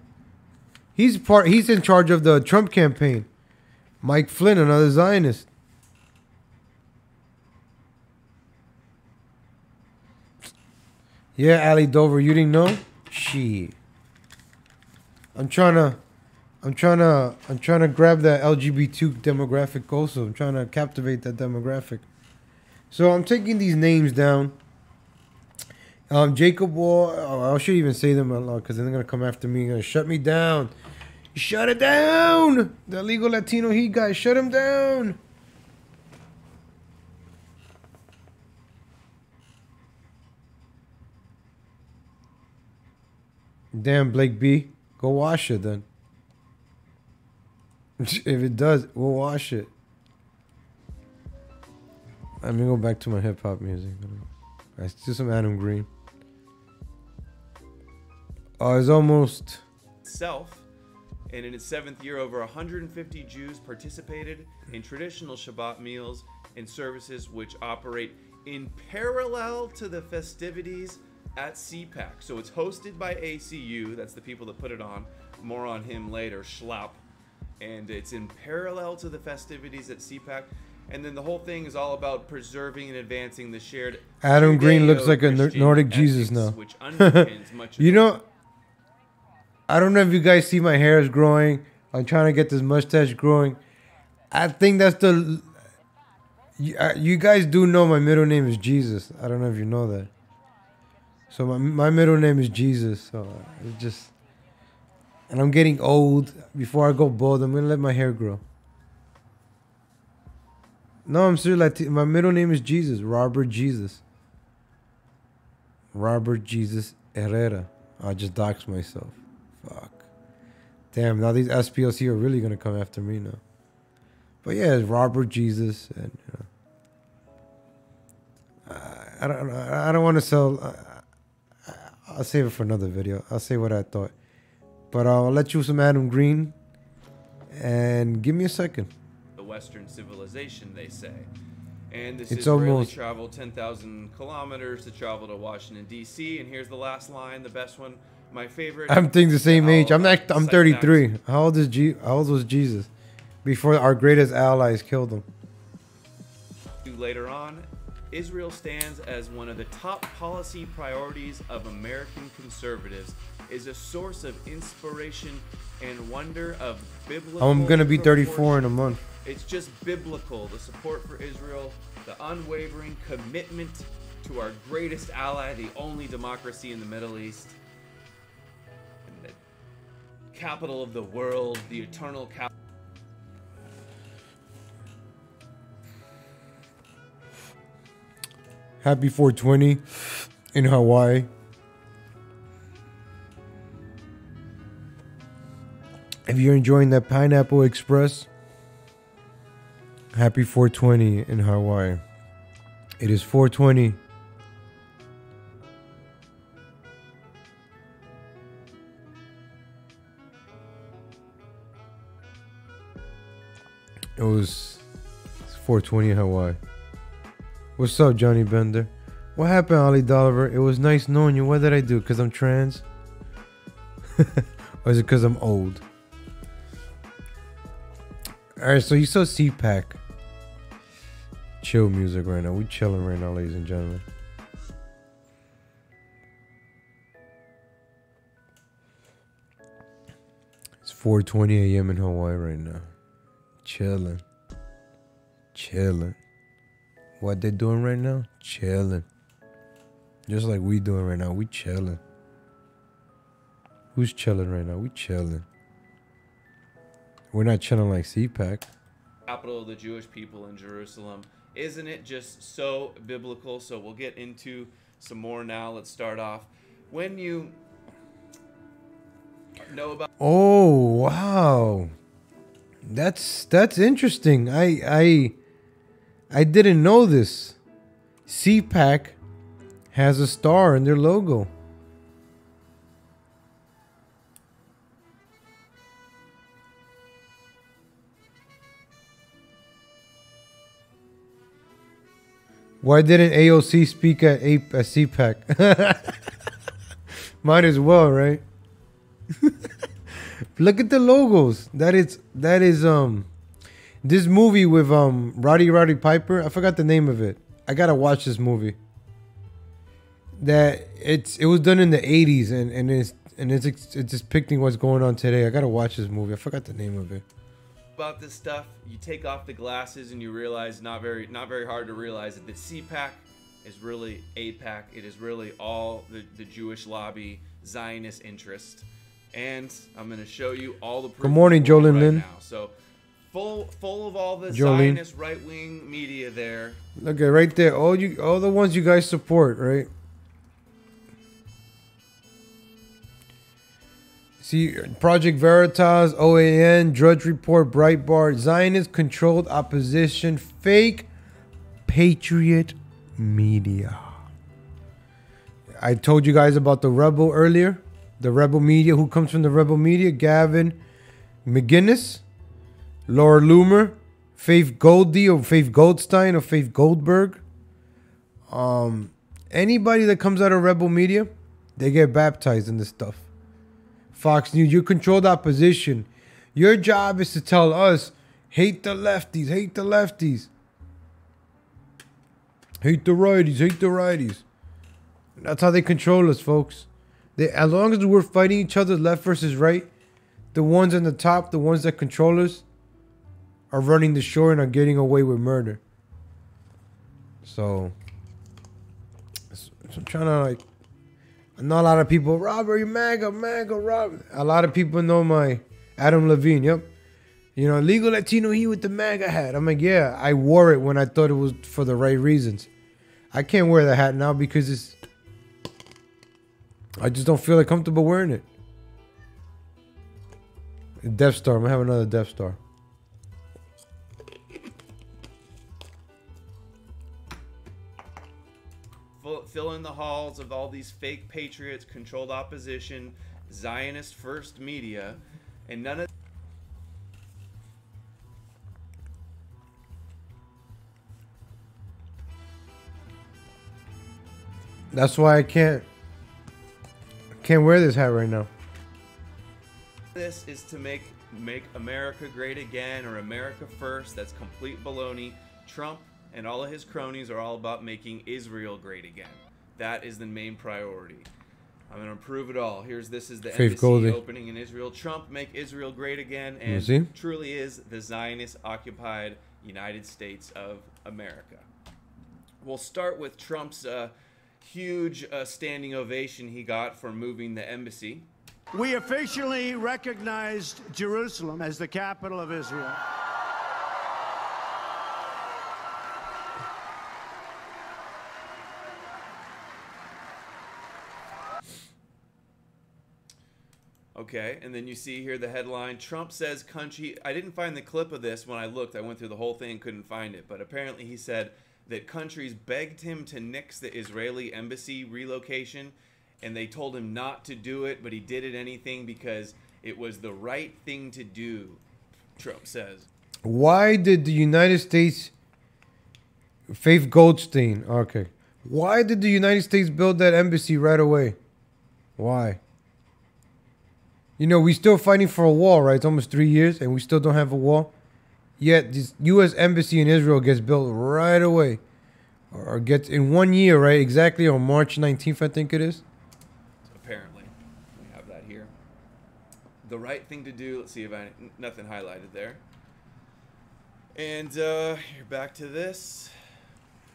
He's in charge of the Trump campaign. Mike Flynn, another Zionist. Yeah, Ali Dover, you didn't know? Shit. I'm trying to grab that LGBT demographic also. I'm trying to captivate that demographic. So I'm taking these names down. Jacob Wall. Oh, I should even say them out loud because then they're gonna come after me. They're gonna shut me down. Shut it down. The illegal Latino heat guy. Shut him down. Damn, Blake B. Go wash it then. If it does, we'll wash it. Let me go back to my hip hop music. Let's do some Adam Green. Oh, it's almost. Itself, and in its 7th year, over 150 Jews participated in traditional Shabbat meals and services which operate in parallel to the festivities at CPAC. So it's hosted by ACU. That's the people that put it on. More on him later, Schlapp. And it's in parallel to the festivities at CPAC. And then the whole thing is all about preserving and advancing the shared Adam Green looks like a Nordic Jesus now. Which underpins much of You know, I don't know if you guys see my hair is growing. I'm trying to get this mustache growing. I think that's the... You guys do know my middle name is Jesus. I don't know if you know that. So my middle name is Jesus. So it's just... And I'm getting old. Before I go bald, I'm going to let my hair grow. No, I'm serious. My middle name is Jesus. Robert Jesus. Robert Jesus Herrera. I just doxed myself. Fuck. Damn, now these SPLC are really going to come after me now. But yeah, it's Robert Jesus. And I don't want to sell... I'll save it for another video. I'll say what I thought. But I'll let you some Adam Green. And give me a second. the Western civilization, they say. And this It's Israeli almost... traveled 10,000 kilometers to travel to Washington, D.C. And here's the last line, the best one, my favorite. I'm thinking the same age. I'm 33. How old was Jesus? Before our greatest allies killed him. Later on, Israel stands as one of the top policy priorities of American conservatives, is a source of inspiration and wonder of biblical... I'm going to be 34 in a month. It's just biblical, the support for Israel, the unwavering commitment to our greatest ally, the only democracy in the Middle East, and the capital of the world, the eternal capital. Happy 420 in Hawaii. If you're enjoying that Pineapple Express, happy 420 in Hawaii. It is 420. It's 420 in Hawaii. What's up, Johnny Bender? What happened, Ollie Dolliver? It was nice knowing you. What did I do? Because I'm trans? Or is it because I'm old? Alright, so you saw CPAC. Chill music right now. We chilling right now, ladies and gentlemen. It's 4:20 a.m. in Hawaii right now. Chilling. Chilling. What they doing right now? Chilling. Just like we doing right now. We chilling. Who's chilling right now? We chilling. We're not chilling like CPAC. Capital of the Jewish people in Jerusalem. Isn't it just so biblical? So we'll get into some more now. Let's start off. When you know about... Oh, wow. That's interesting. I didn't know this. CPAC has a star in their logo. Why didn't AOC speak at CPAC? Might as well, right? Look at the logos. That is this movie with Roddy Piper. I forgot the name of it. I gotta watch this movie. It was done in the 80s and it's depicting what's going on today. I gotta watch this movie. I forgot the name of it. About this stuff, you take off the glasses and you realize, not very hard to realize, that the CPAC is really APAC. It is really all the Jewish lobby, Zionist interest. And I'm going to show you all the proof. Good morning, Jolene right Lynn. now. So full of all the Jolene. Zionist right-wing media there. Look at right there. All the ones you guys support, right? See, Project Veritas, OAN, Drudge Report, Breitbart, Zionist-controlled opposition, fake patriot media. I told you guys about the Rebel earlier. The Rebel media. Who comes from the Rebel media? Gavin McGinnis, Laura Loomer, Faith Goldie or Faith Goldstein or Faith Goldberg. Anybody that comes out of Rebel media, they get baptized in this stuff. Fox News, you're controlled opposition. Your job is to tell us, hate the lefties, hate the lefties. Hate the righties, hate the righties. That's how they control us, folks. As long as we're fighting each other, left versus right, the ones on the top, the ones that control us, are running the show and are getting away with murder. So I'm trying to like... I know a lot of people, Robert, you MAGA, Rob. A lot of people know my Adam Levine, yep. You know, legal Latino, he with the MAGA hat. I'm like, yeah, I wore it when I thought it was for the right reasons. I can't wear the hat now because I just don't feel like comfortable wearing it. Death Star, I'm gonna have another Death Star. Fill in the halls of all these fake patriots, controlled opposition, Zionist first media, and none of... That's why I can't wear this hat right now. This is to make America great again, or America first. That's complete baloney. Trump and all of his cronies are all about making Israel great again. That is the main priority. I'm going to prove it all. This is the embassy opening in Israel. Trump, make Israel great again, and truly is the Zionist-occupied United States of America. We'll start with Trump's huge standing ovation he got for moving the embassy. We officially recognized Jerusalem as the capital of Israel. Okay, and then you see here the headline, Trump says country... I didn't find the clip of this when I looked. I went through the whole thing and couldn't find it. But apparently he said that countries begged him to nix the Israeli embassy relocation, and they told him not to do it, but he did it anything because it was the right thing to do, Trump says. Why did the United States... Faith Goldstein, okay. Why did the United States build that embassy right away? Why? You know, we're still fighting for a wall, right? It's almost 3 years, and we still don't have a wall. Yet, this U.S. embassy in Israel gets built right away. Or gets in 1 year, right? Exactly on March 19th, I think it is. Apparently. We have that here. The right thing to do. Let's see if I... Nothing highlighted there. And you're back to this.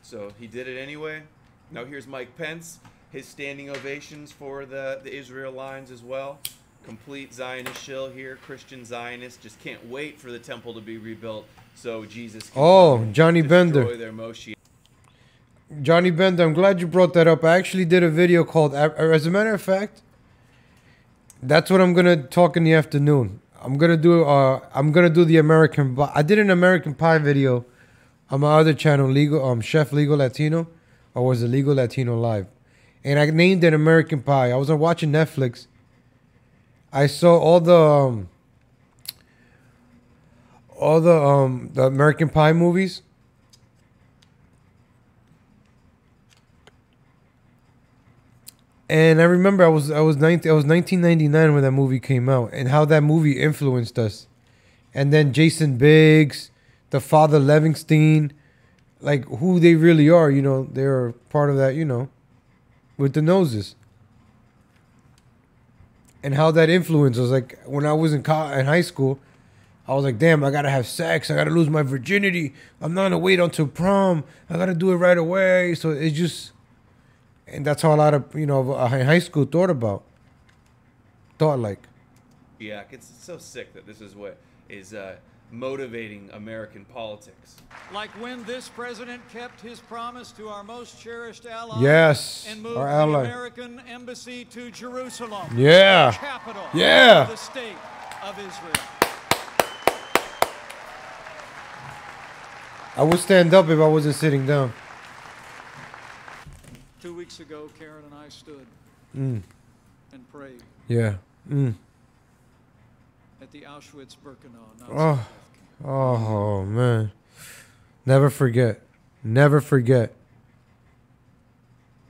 So, he did it anyway. Now, here's Mike Pence. His standing ovations for the Israel lines as well. Complete Zionist shill here, Christian Zionist. Just can't wait for the temple to be rebuilt so Jesus can Johnny Bender. destroy their Moshiach. Johnny Bender, I'm glad you brought that up. I actually did a video called, as a matter of fact, that's what I'm gonna talk in the afternoon. I'm gonna do the American. I did an American Pie video on my other channel, Chef Legal Latino, or was it Legal Latino Live? And I named it American Pie. I was watching Netflix. I saw all the American Pie movies. And I remember I was 1999 when that movie came out, and how that movie influenced us. And then Jason Biggs, the Father Levinstein, like who they really are, you know, they're part of that, you know, with the noses. And how that influence was, like, when I was in high school, I was like, damn, I gotta have sex. I gotta lose my virginity. I'm not gonna wait until prom. I gotta do it right away. So it's just, and that's how a lot of, you know, high school thought like. Yeah, it's so sick that this is what is motivating American politics. Like when this president kept his promise to our most cherished ally. Yes, and moved our ally. the American embassy to Jerusalem. Yeah. The capital Yeah. of the state of Israel. I would stand up if I wasn't sitting down. 2 weeks ago, Karen and I stood Mm. and prayed Yeah. Mm. at the Auschwitz-Birkenau. Oh man. Never forget. Never forget.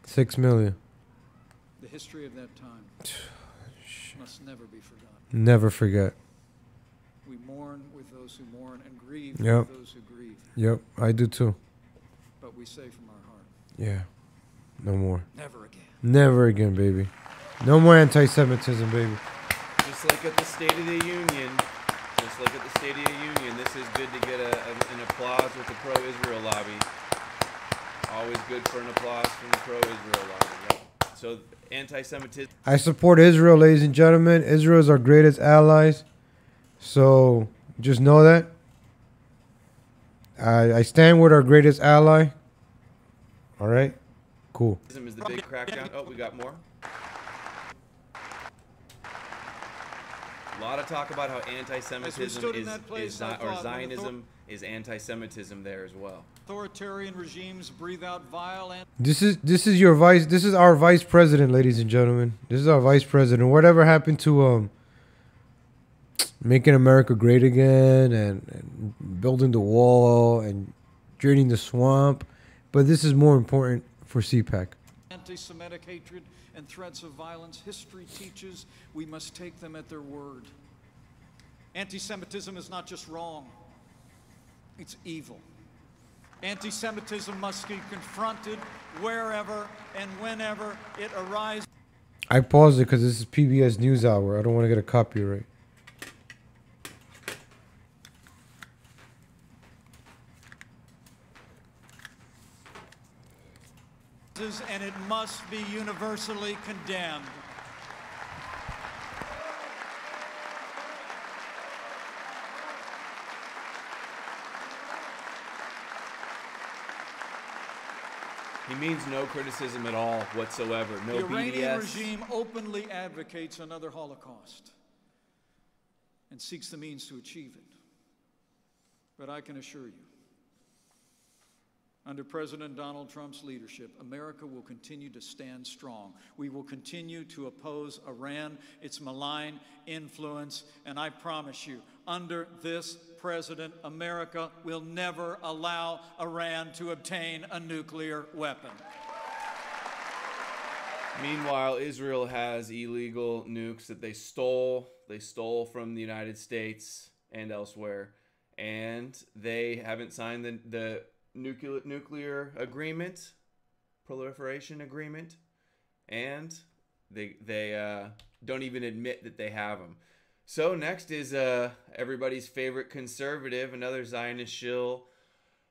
6 million. The history of that time must never be forgotten. Never forget. We mourn with those who mourn and grieve Yep. with those who grieve. Yep, I do too. But we say from our heart, Yeah. No more. never again. Never again, baby. No more anti-Semitism, baby. Just like at the State of the Union, this is good to get an applause with the pro-Israel lobby. Always good for an applause from the pro-Israel lobby. Yep. So anti-Semitism. I support Israel, ladies and gentlemen. Israel is our greatest allies. So just know that. I stand with our greatest ally. All right? Cool. Is the big crackdown. Oh, we got more. A lot of talk about how anti-Semitism Zionism is anti-Semitism there as well. Authoritarian regimes breathe out vile and This is your vice. This is our vice president, ladies and gentlemen. This is our vice president. Whatever happened to making America great again and building the wall and draining the swamp, but this is more important for CPAC. anti-Semitic hatred and threats of violence. History teaches we must take them at their word. Anti-Semitism is not just wrong, it's evil. Anti-Semitism must be confronted wherever and whenever it arises. I paused it because this is PBS NewsHour. I don't want to get a copyright. consequences, and it must be universally condemned. He means no criticism at all whatsoever. No the Iranian BDS. regime openly advocates another Holocaust and seeks the means to achieve it. But I can assure you, under President Donald Trump's leadership, America will continue to stand strong. We will continue to oppose Iran, its malign influence, and I promise you, under this president, America will never allow Iran to obtain a nuclear weapon. Meanwhile, Israel has illegal nukes that they stole. They stole from the United States and elsewhere, and they haven't signed the nuclear agreement, proliferation agreement, and they don't even admit that they have them. So next is everybody's favorite conservative, another Zionist shill,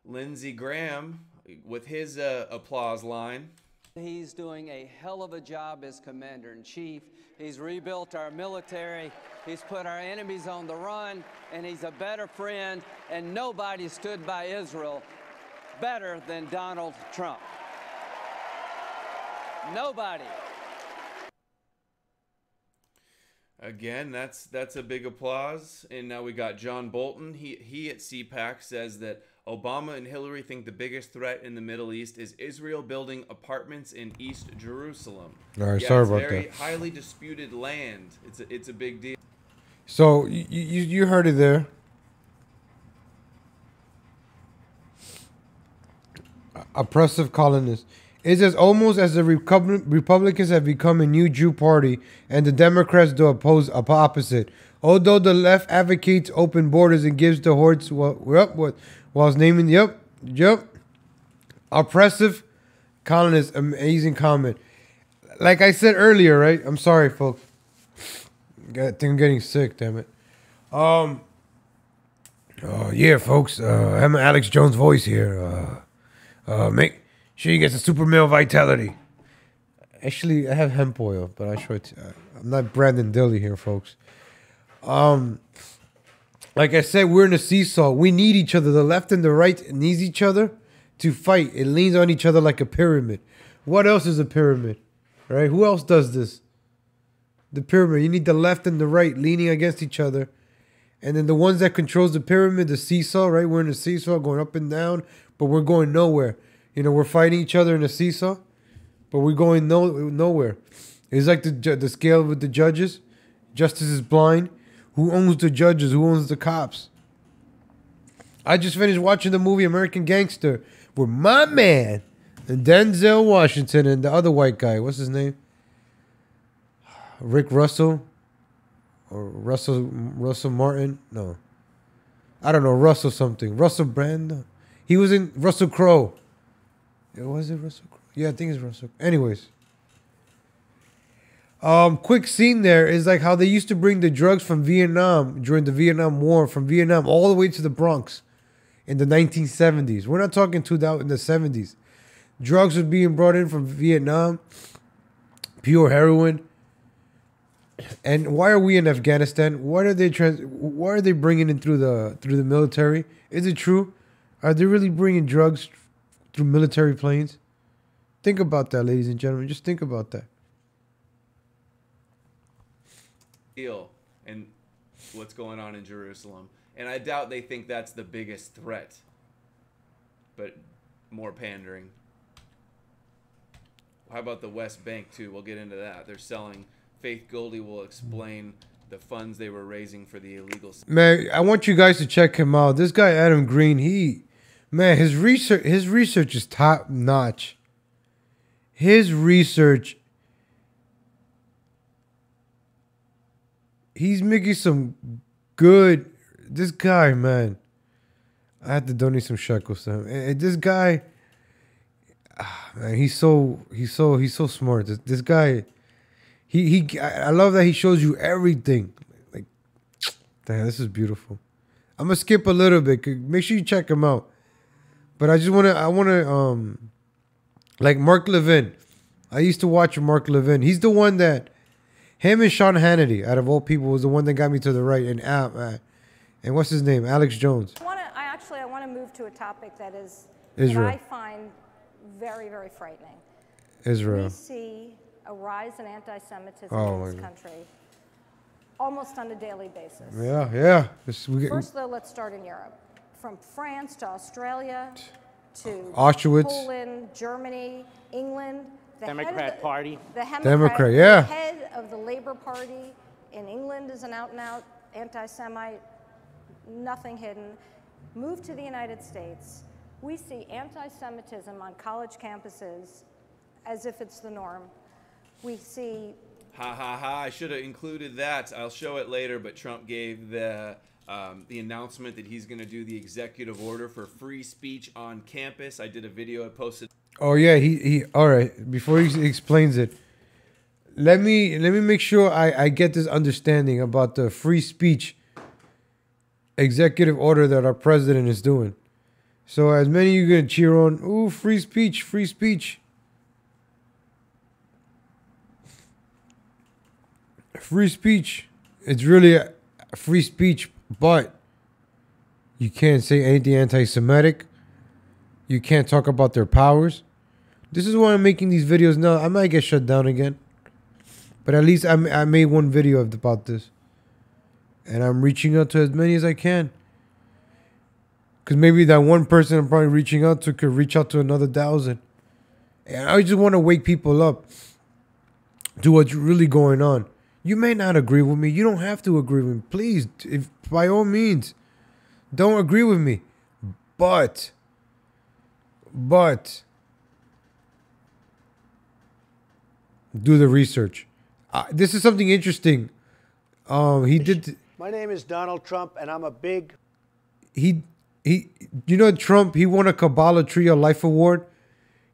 Lindsey Graham, with his applause line. He's doing a hell of a job as commander-in-chief. He's rebuilt our military. He's put our enemies on the run, and he's a better friend, and nobody stood by Israel better than Donald Trump. Nobody. Again, that's a big applause. And now we got John Bolton. He at CPAC says that Obama and Hillary think the biggest threat in the Middle East is Israel building apartments in East Jerusalem. All right, yeah, sorry it's about very that. highly disputed land. It's a big deal. So you heard it there. Oppressive colonists. It's as almost as the Republicans have become a new Jew party, and the Democrats do oppose opposite. Although the left advocates open borders and gives the hordes whilst naming oppressive colonists. Amazing comment. Like I said earlier, right? I'm sorry, folks. I think I'm getting sick. Damn it. Oh yeah, folks. I have my Alex Jones voice here. Make sure you get the super male vitality. Actually, I have hemp oil, but I'm not Brandon Dilly here, folks. Like I said, we're in a seesaw. We need each other. The left and the right needs each other to fight. It leans on each other like a pyramid. What else is a pyramid? Right? Who else does this? The pyramid. You need the left and the right leaning against each other. And then the ones that controls the pyramid, the seesaw, right? We're in a seesaw going up and down, but we're going nowhere. You know, we're fighting each other in a seesaw, but we're going nowhere. It's like the scale with the judges. Justice is blind. Who owns the judges? Who owns the cops? I just finished watching the movie American Gangster with my man and Denzel Washington and the other white guy. What's his name? Rick Russell? Or Russell Martin? No. I don't know. Russell something. Russell Brand? He was in Russell Crowe. Was it Russell Crowe? Yeah, I think it's Russell. Anyways. Quick scene there is like how they used to bring the drugs from Vietnam during the Vietnam War, from Vietnam all the way to the Bronx in the 1970s. We're not talking in the 70s. Drugs were being brought in from Vietnam, pure heroin. And why are we in Afghanistan? Why are they bringing it through the military? Is it true? Are they really bringing drugs through military planes? Think about that, ladies and gentlemen. Just think about that. And what's going on in Jerusalem. And I doubt they think that's the biggest threat. But more pandering. How about the West Bank, too? We'll get into that. They're selling... Faith Goldie will explain the funds they were raising for the illegal... Man, I want you guys to check him out. This guy, Adam Green, his research is top notch. His research... He's making some good... This guy, man. I had to donate some shekels to him. And this guy... Man, he's so smart. This guy... I love that he shows you everything. Like, damn, this is beautiful. I'm gonna skip a little bit. Make sure you check him out. But I want to Like Mark Levin. I used to watch Mark Levin. He's the one that, him and Sean Hannity, out of all people, was the one that got me to the right. And what's his name? Alex Jones. I want to move to a topic that is Israel. that I find very, very frightening. Israel. We see a rise in anti-Semitism Oh, in this country almost on a daily basis. Yeah. First, though, let's start in Europe. From France to Australia to Auschwitz. Poland, Germany, England. The Democrat Party. The Democrat, yeah. The head of the Labour Party in England is an out-and-out anti-Semite, nothing hidden. Move to the United States. We see anti-Semitism on college campuses as if it's the norm. We see... Ha ha ha, I should have included that. I'll show it later, but Trump gave the announcement that he's going to do the executive order for free speech on campus. I did a video I posted. Oh yeah, he all right. Before he explains it, let me make sure I get this understanding about the free speech executive order that our president is doing. So as many of you gonna cheer on, ooh, free speech, free speech. Free speech. It's really a free speech, but you can't say anything anti-Semitic. You can't talk about their powers. This is why I'm making these videos now. I might get shut down again, but at least I made one video about this, and I'm reaching out to as many as I can. Because maybe that one person I'm probably reaching out to could reach out to another 1,000. And I just want to wake people up to what's really going on. You may not agree with me. You don't have to agree with me. Please, by all means, don't agree with me. But do the research. This is something interesting. He did. My name is Donald Trump, and I'm a big. You know Trump. He won a Kabbalah Tree of Life Award.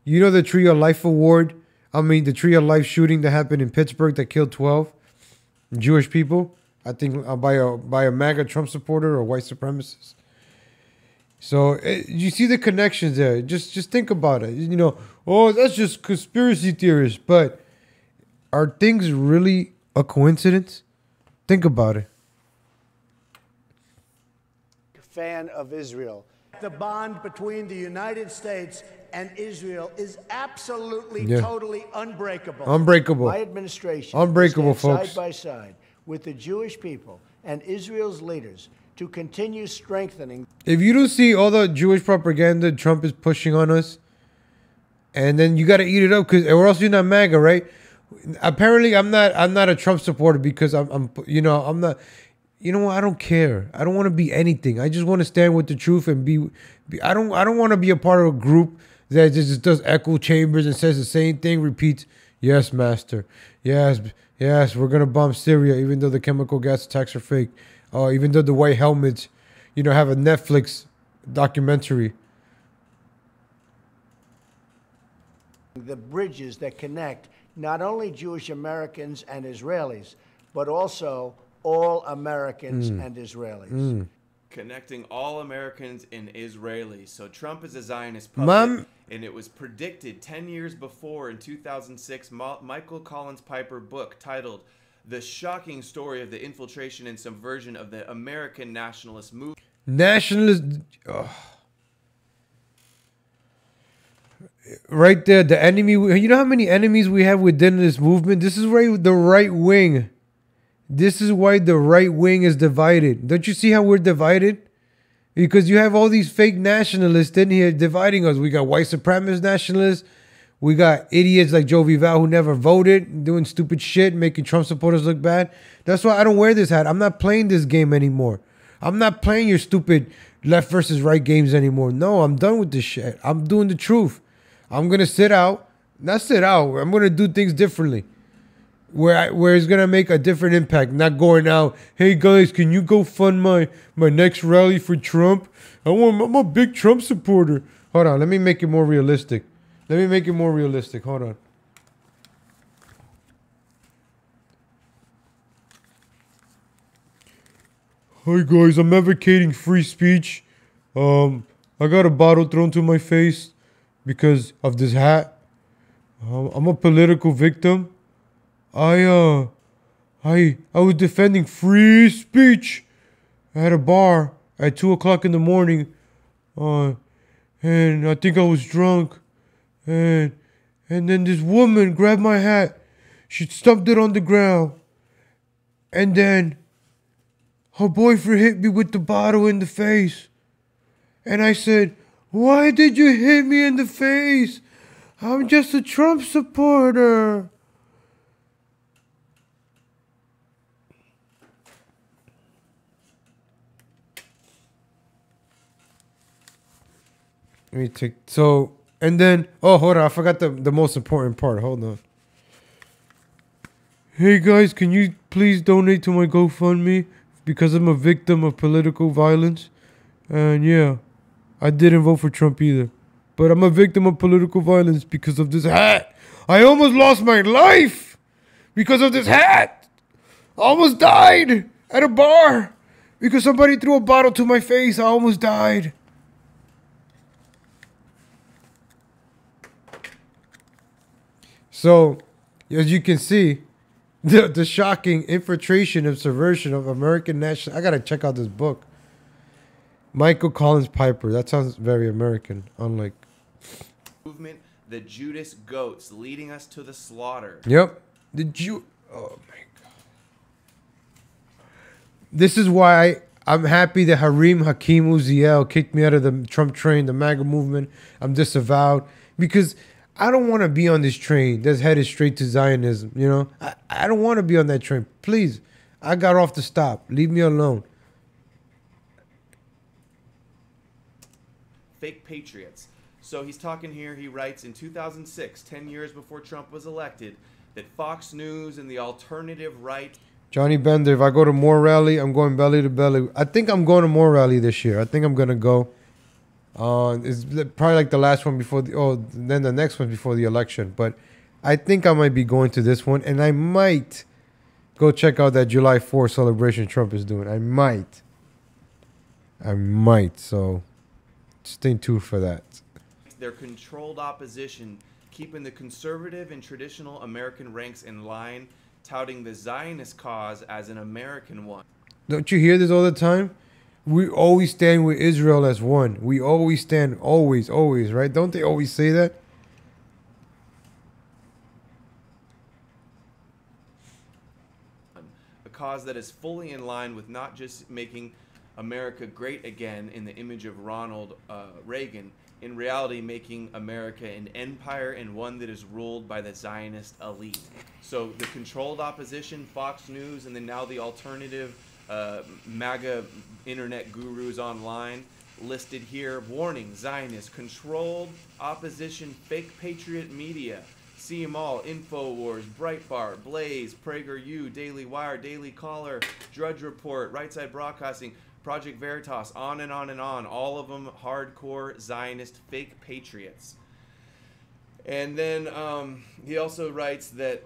You know the Tree of Life Award. I mean the Tree of Life shooting that happened in Pittsburgh that killed 12 Jewish people. I think by a MAGA Trump supporter or white supremacist. So you see the connections there. Just think about it. You know, oh, that's just conspiracy theorists. But are things really a coincidence? Think about it. Fan of Israel. The bond between the United States and Israel is absolutely, totally unbreakable. Unbreakable. My administration unbreakable, stands folks. side by side with the Jewish people and Israel's leaders to continue strengthening. If you don't see all the Jewish propaganda Trump is pushing on us, and then you got to eat it up, or else you're not MAGA, right? Apparently, I'm not a Trump supporter because I'm not. You know what? I don't care. I don't want to be anything. I just want to stand with the truth and be. I don't want to be a part of a group that just does echo chambers and says the same thing, repeats. Yes, master. Yes, we're gonna bomb Syria, even though the chemical gas attacks are fake. Even though the white helmets, have a Netflix documentary. The bridges that connect not only Jewish Americans and Israelis, but also all Americans and Israelis. Connecting all Americans and Israelis. So Trump is a Zionist puppet, and it was predicted 10 years before in 2006, Michael Collins Piper book titled The Shocking Story of the Infiltration and Subversion of the American Nationalist Movement. Right there, the enemy. You know how many enemies we have within this movement? This is right, the right wing. This is why the right wing is divided. Don't you see how we're divided? Because you have all these fake nationalists in here dividing us. We got white supremacist nationalists. We got idiots like Joe Vival who never voted, doing stupid shit, making Trump supporters look bad. That's why I don't wear this hat. I'm not playing this game anymore. I'm not playing your stupid left versus right games anymore. No, I'm done with this shit. I'm doing the truth. I'm going to sit out. Not sit out. I'm going to do things differently. Where it's going to make a different impact. Not going out, hey guys, can you go fund my next rally for Trump? I'm a big Trump supporter. Hold on, let me make it more realistic. Hold on. Hi guys, I'm advocating free speech. I got a bottle thrown to my face because of this hat. I'm a political victim. I was defending free speech at a bar at 2 o'clock in the morning. And I think I was drunk. And then this woman grabbed my hat. She stumped it on the ground. And then her boyfriend hit me with the bottle in the face. And I said, "Why did you hit me in the face? I'm just a Trump supporter." Let me take, so, and then, oh, hold on, I forgot the most important part. Hold on. Hey guys, can you please donate to my GoFundMe? Because I'm a victim of political violence. And yeah, I didn't vote for Trump either. But I'm a victim of political violence because of this hat. I almost lost my life because of this hat. I almost died at a bar because somebody threw a bottle to my face. I almost died. So, as you can see, the shocking infiltration and subversion of American national... I got to check out this book. Michael Collins Piper. That sounds very American, unlike... Movement, the Judas goats leading us to the slaughter. Yep. Oh, my God. This is why I'm happy that Hakeem Uziel kicked me out of the Trump train, the MAGA movement. I'm disavowed. Because... I don't want to be on this train that's headed straight to Zionism, you know? I don't want to be on that train. Please. I got off the stop. Leave me alone. Fake patriots. So he's talking here, he writes, in 2006, 10 years before Trump was elected, that Fox News and the alternative right... Johnny Bender, if I go to Moore Rally, I'm going belly to belly. I think I'm going to Moore Rally this year. I think I'm going to go. It's probably like the last one before then the next one before the election. But I think I might be going to this one, and I might go check out that July 4th celebration Trump is doing. I might. So stay tuned for that. Their controlled opposition, keeping the conservative and traditional American ranks in line, touting the Zionist cause as an American one. Don't you hear this all the time? We always stand with Israel as one. We always stand, always, right? Don't they always say that? A cause that is fully in line with not just making America great again in the image of Ronald Reagan, in reality making America an empire and one that is ruled by the Zionist elite. So the controlled opposition, Fox News, and then now the alternative MAGA internet gurus online listed here. Warning, Zionist, controlled opposition, fake patriot media. See them all. InfoWars, Breitbart, Blaze, PragerU, Daily Wire, Daily Caller, Drudge Report, Right Side Broadcasting, Project Veritas, on and on and on. All of them hardcore Zionist fake patriots. And then he also writes that,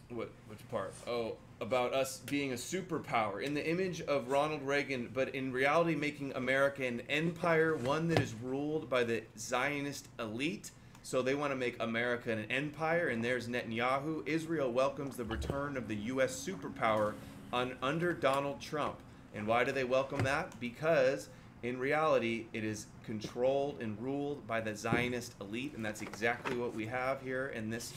which part? Oh, about us being a superpower in the image of Ronald Reagan, but in reality making America an empire, one that is ruled by the Zionist elite. So they want to make America an empire, and there's Netanyahu. Israel welcomes the return of the U.S. superpower under Donald Trump. And why do they welcome that? Because in reality, it is controlled and ruled by the Zionist elite, and that's exactly what we have here in this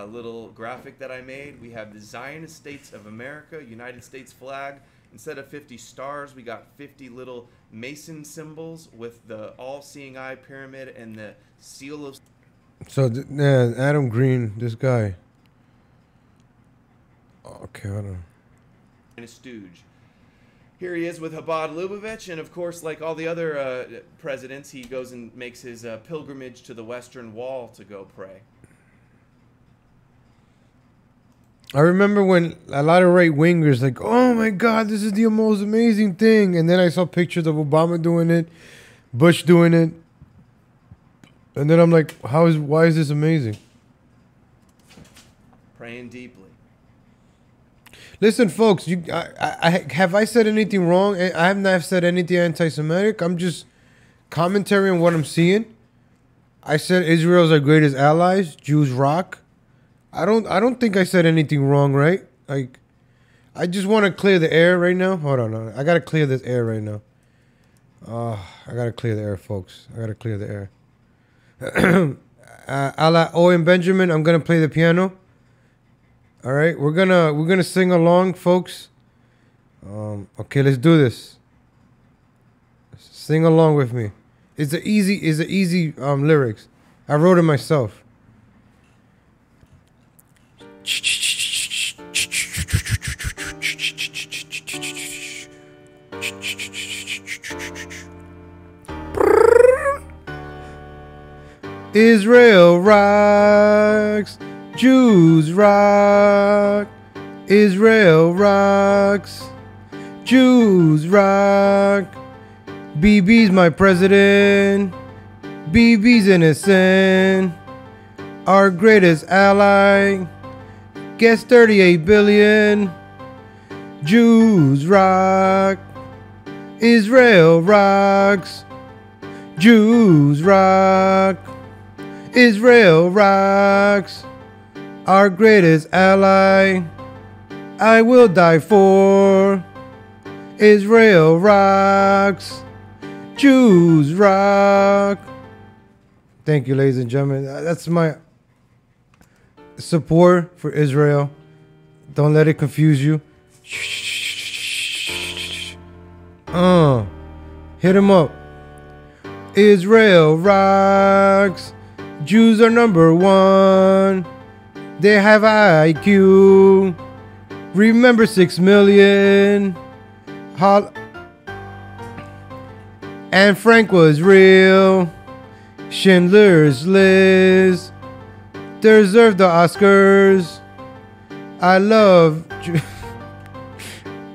little graphic that I made. We have the Zionist States of America, United States flag. Instead of 50 stars, we got 50 little Mason symbols with the all-seeing eye pyramid and the seal of... So, Adam Green, this guy. Okay, I don't know. And a stooge. Here he is with Chabad Lubavitch, and of course, like all the other presidents, he goes and makes his pilgrimage to the Western Wall to go pray. I remember when a lot of right-wingers like, oh my God, this is the most amazing thing. And then I saw pictures of Obama doing it, Bush doing it. And then I'm like, why is this amazing? Praying deeply. Listen, folks, have I said anything wrong? I have not said anything anti-Semitic. I'm just commentary on what I'm seeing. I said Israel's our greatest allies. Jews rock. I don't think I said anything wrong, right? Like, I just want to clear the air right now. Hold on. I got to clear this air right now. I got to clear the air, folks. I got to clear the air. A la Owen Benjamin, I'm going to play the piano. All right, we're gonna sing along, folks. Okay, let's do this. Sing along with me. It's a easy lyrics. I wrote it myself. Israel rocks. Jews rock. Israel rocks. Jews rock. BB's my president. BB's innocent. Our greatest ally gets 38 billion. Jews rock. Israel rocks. Jews rock. Israel rocks. Our greatest ally. I will die for. Israel rocks. Jews rock. Thank you, ladies and gentlemen. That's my support for Israel. Don't let it confuse you. Hit him up. Israel rocks. Jews are number one. They have IQ. Remember 6 million. Anne Frank was real. Schindler's List deserved the Oscars. I love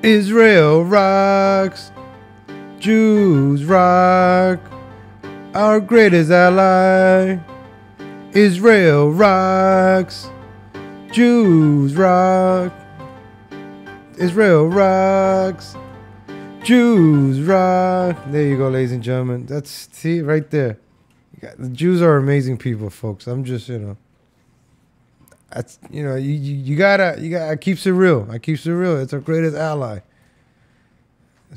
Israel rocks. Jews rock. Our greatest ally. Israel rocks. Jews rock. Israel rocks. Jews rock. There you go, ladies and gentlemen. That's, see, right there. The Jews are amazing people, folks. I'm just, that's, you gotta keeps it real. I keeps it real. It's our greatest ally.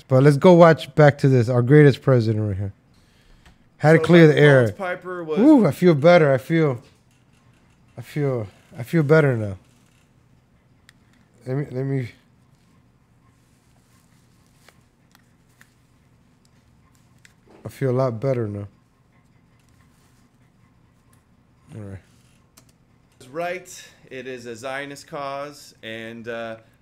But let's go watch back to this. Our greatest president right here. Had to clear the air. Piper was. Ooh, I feel better. I feel better now. Let me. I feel a lot better now. All right. Right. It is a Zionist cause, and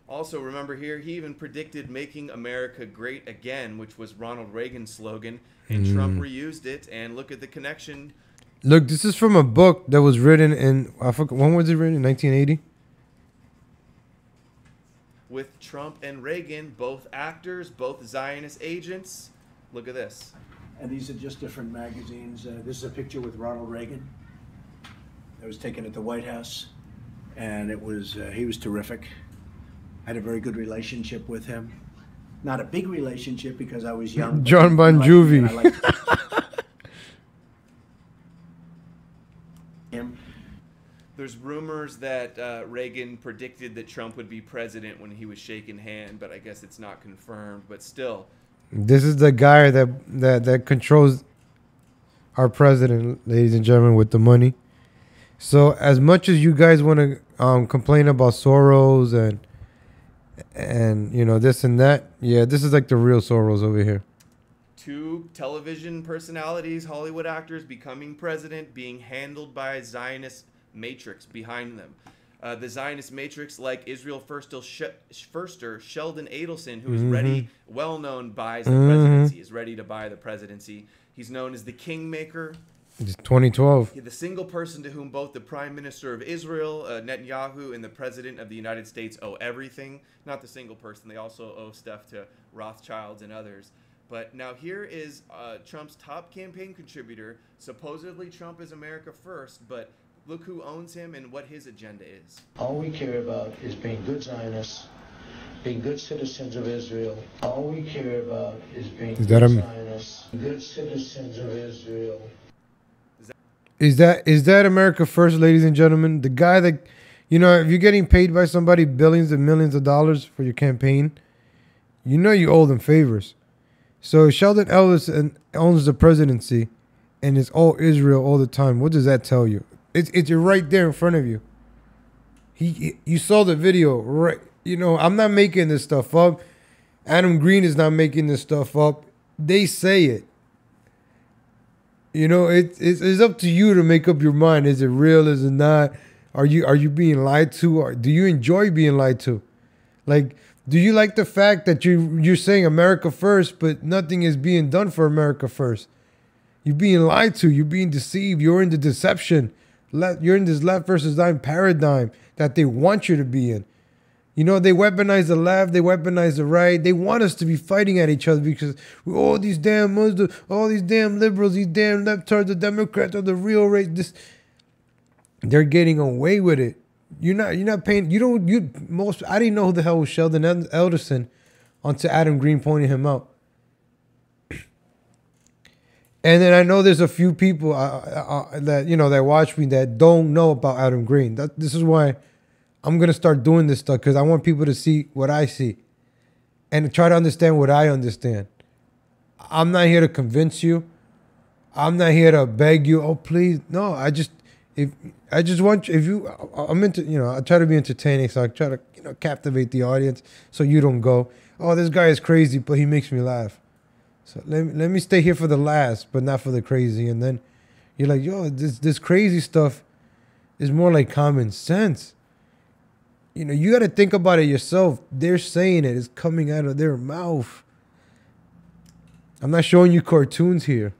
also remember here, he even predicted "Making America Great Again," which was Ronald Reagan's slogan, and Trump reused it. And look at the connection. Look, this is from a book that was written in, I forgot, when was it written? In 1980? With Trump and Reagan, both actors, both Zionist agents. Look at this. And these are just different magazines. This is a picture with Ronald Reagan. That was taken at the White House, and it was he was terrific. I had a very good relationship with him. Not a big relationship because I was young. John Bon Jovi. There's rumors that Reagan predicted that Trump would be president when he was shaking hand, but I guess it's not confirmed. But still, this is the guy that controls our president, ladies and gentlemen, with the money. So as much as you guys want to complain about Soros and this and that, yeah, this is like the real Soros over here. two television personalities, Hollywood actors, becoming president, being handled by a Zionist matrix behind them. The Zionist matrix, like Israel Firster Sheldon Adelson, who is ready, well known, buys the presidency, is ready to buy the presidency. He's known as the Kingmaker. It's 2012. The single person to whom both the Prime Minister of Israel, Netanyahu, and the President of the United States owe everything. Not the single person. They also owe stuff to Rothschilds and others. But now here is Trump's top campaign contributor. Supposedly Trump is America first, but look who owns him and what his agenda is. All we care about is being good Zionists, being good citizens of Israel. All we care about is being good Zionists, good citizens of Israel. Is that America first, ladies and gentlemen? The guy that, if you're getting paid by somebody billions and millions of dollars for your campaign, you owe them favors. So Sheldon Ellison owns the presidency, and it's all Israel all the time. What does that tell you? It's right there in front of you. You saw the video, right? I'm not making this stuff up. Adam Green is not making this stuff up. They say it. It's up to you to make up your mind. Is it real? Is it not? Are you being lied to? Or do you enjoy being lied to? Like, do you like the fact that you're saying America first, but nothing is being done for America first? You're being lied to. You're being deceived. You're in the deception. You're in this left versus right paradigm that they want you to be in. They weaponize the left, they weaponize the right. They want us to be fighting at each other because all these damn Muslims, all these damn liberals, these damn leftards, the Democrats are the real race. They're getting away with it. You're not paying. I didn't know who the hell was Sheldon Elderson until Adam Green pointed him out. And then I know there's a few people that watch me that don't know about Adam Green. This is why I'm going to start doing this stuff, because I want people to see what I see and try to understand what I understand. I'm not here to convince you. I'm not here to beg you. Oh, please. No, I just want you, I'm into, I try to be entertaining. So I try to, captivate the audience so you don't go, oh, this guy is crazy, but he makes me laugh. So let me stay here for the last, but not for the crazy. And then you're like, yo, this crazy stuff is more like common sense. You got to think about it yourself. They're saying it. It's coming out of their mouth. I'm not showing you cartoons here.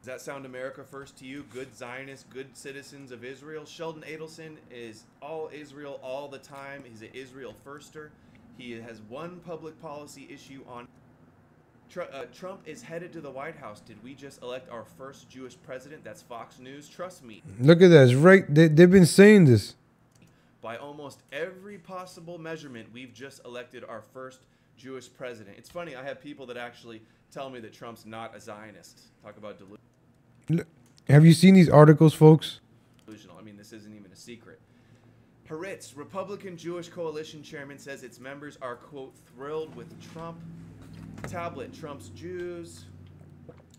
Does that sound America first to you? Good Zionists, good citizens of Israel. Sheldon Adelson is all Israel all the time. He's an Israel firster. He has one public policy issue on... Trump is headed to the White House. Did we just elect our first Jewish president? That's Fox News. Trust me. Look at that. It's right. They've been saying this. By almost every possible measurement, we've just elected our first Jewish president. It's funny. I have people that actually tell me that Trump's not a Zionist. Talk about delusional. Have you seen these articles, folks? I mean, this isn't even a secret. Haaretz, Republican Jewish Coalition chairman, says its members are, quote, thrilled with Trump. Tablet, Trump's Jews.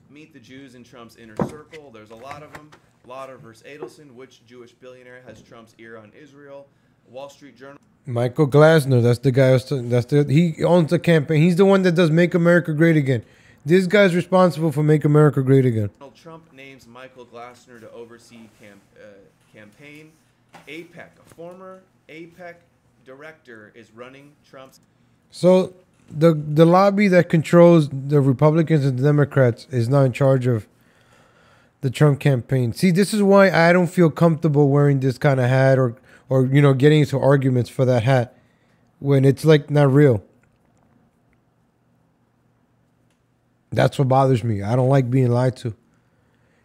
Meet the Jews in Trump's inner circle. There's a lot of them. Lauder versus Adelson. Which Jewish billionaire has Trump's ear on Israel? Wall Street Journal. Michael Glasner. That's the guy. He owns the campaign. He's the one that does Make America Great Again. This guy's responsible for Make America Great Again. Donald Trump names Michael Glasner to oversee campaign. APEC, a former APEC director, is running Trump's... So the lobby that controls the Republicans and the Democrats is not in charge of the Trump campaign. See, this is why I don't feel comfortable wearing this kind of hat or getting into arguments for that hat when it's like not real. That's what bothers me. I don't like being lied to.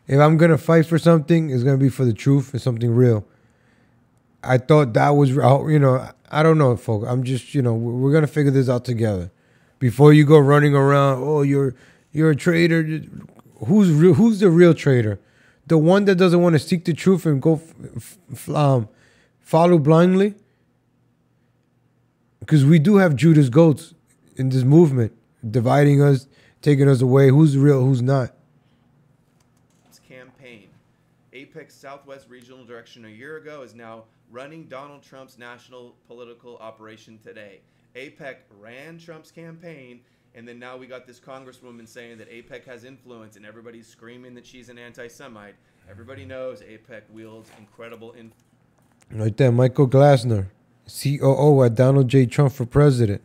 If I'm going to fight for something, it's going to be for the truth and something real. I thought that was, I don't know, folks. I'm just, we're going to figure this out together. Before you go running around, oh, you're a traitor. Who's the real traitor? The one that doesn't want to seek the truth and go follow blindly? Because we do have Judas goats in this movement, dividing us, taking us away. Who's real, who's not? Campaign. APEC's Southwest Regional Direction a year ago is now running Donald Trump's national political operation today. APEC ran Trump's campaign, and then now we got this congresswoman saying that APEC has influence, and everybody's screaming that she's an anti-Semite. Everybody knows APEC wields incredible influence. Right there, Michael Glasner, COO at Donald J. Trump for president.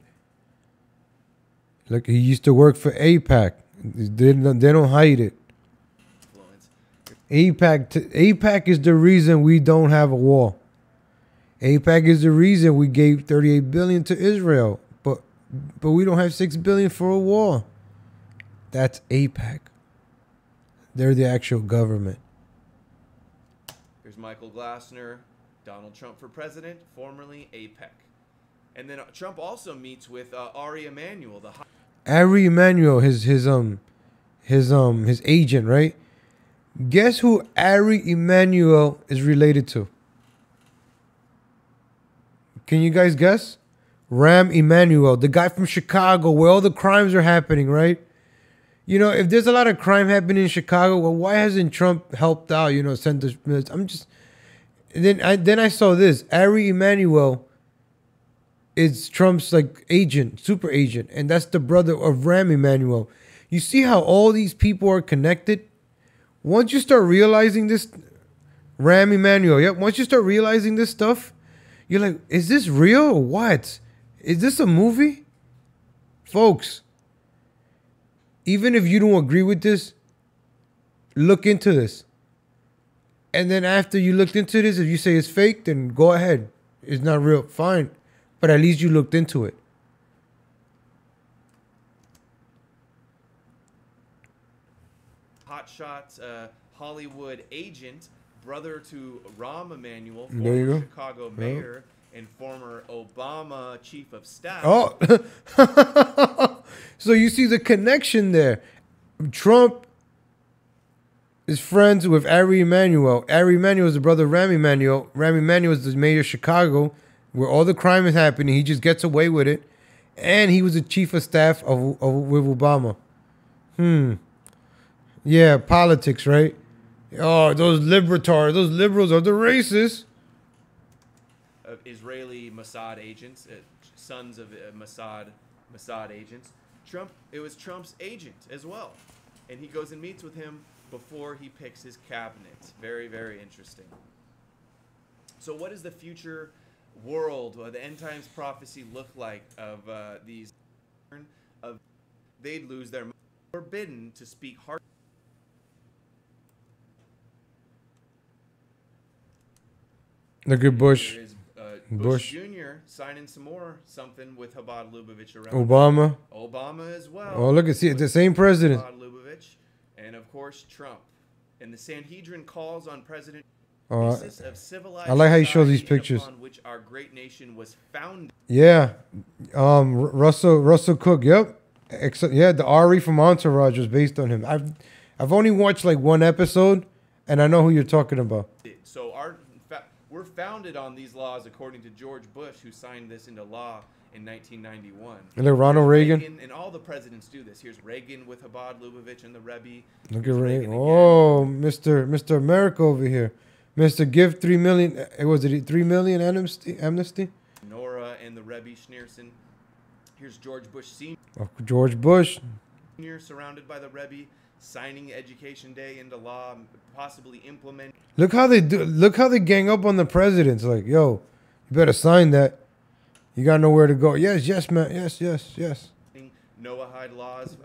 Look, he used to work for APEC. They don't hide it. APEC is the reason we don't have a war. APEC is the reason we gave $38 billion to Israel, but we don't have $6 billion for a war. That's APEC. They're the actual government. Here's Michael Glasner, Donald Trump for president, formerly APEC. And then Trump also meets with Ari Emanuel, Ari Emanuel, his agent, right? Guess who Ari Emanuel is related to? Can you guys guess? Rahm Emanuel, the guy from Chicago where all the crimes are happening, right? You know, if there's a lot of crime happening in Chicago, well, why hasn't Trump helped out, you know, sent this? I'm just... Then I saw this. Ari Emanuel is Trump's, like, agent, super agent. And that's the brother of Rahm Emanuel. You see how all these people are connected? Once you start realizing this... Rahm Emanuel, yep. Once you start realizing this stuff, you're like, is this real or what? Is this a movie? Folks, even if you don't agree with this, look into this. And then after you looked into this, if you say it's fake, then go ahead. It's not real, fine. But at least you looked into it. Hotshot Hollywood agent, brother to Rahm Emanuel, There you former go. Chicago mayor and former Obama chief of staff. Oh, so you see the connection there. Trump is friends with Ari Emanuel. Ari Emanuel is the brother of Rahm Emanuel. Rahm Emanuel is the mayor of Chicago, where all the crime is happening. He just gets away with it. And he was the chief of staff with Obama. Yeah, politics, right? Oh, those libertarians, those liberals are the racists. Of Israeli Mossad agents, sons of Mossad agents. It was Trump's agent as well. And he goes and meets with him before he picks his cabinet. Very, very interesting. So what does the future world, or the end times prophecy look like of these? They'd lose their mind. Forbidden to speak hard. Look at Bush. Bush Jr. signing some more something with Chabad Lubavitch around. Obama. Obama as well. Oh, look at see the same president. Chabad Lubavitch, and of course Trump. And the Sanhedrin calls on President. Oh, I like how you show these pictures. Upon which our great nation was founded. Yeah, Russell Cook. Yep. Yeah, the Ari from Entourage was based on him. I've only watched like one episode, and I know who you're talking about. So we're founded on these laws according to George Bush, who signed this into law in 1991. And look, Ronald Reagan. And all the presidents do this. Here's Reagan with Chabad Lubavitch and the Rebbe. Look at Reagan. Oh, Mr. America over here. Mr. Give 3 million. Was it 3 million amnesty? Nora and the Rebbe Schneerson. Here's George Bush Sr. Oh, George Bush. Surrounded by the Rebbe, signing Education Day into law, possibly implement. Look how they do. Look how they gang up on the presidents. Like, yo, you better sign that. You got nowhere to go. Yes, man. Yes. Noahide laws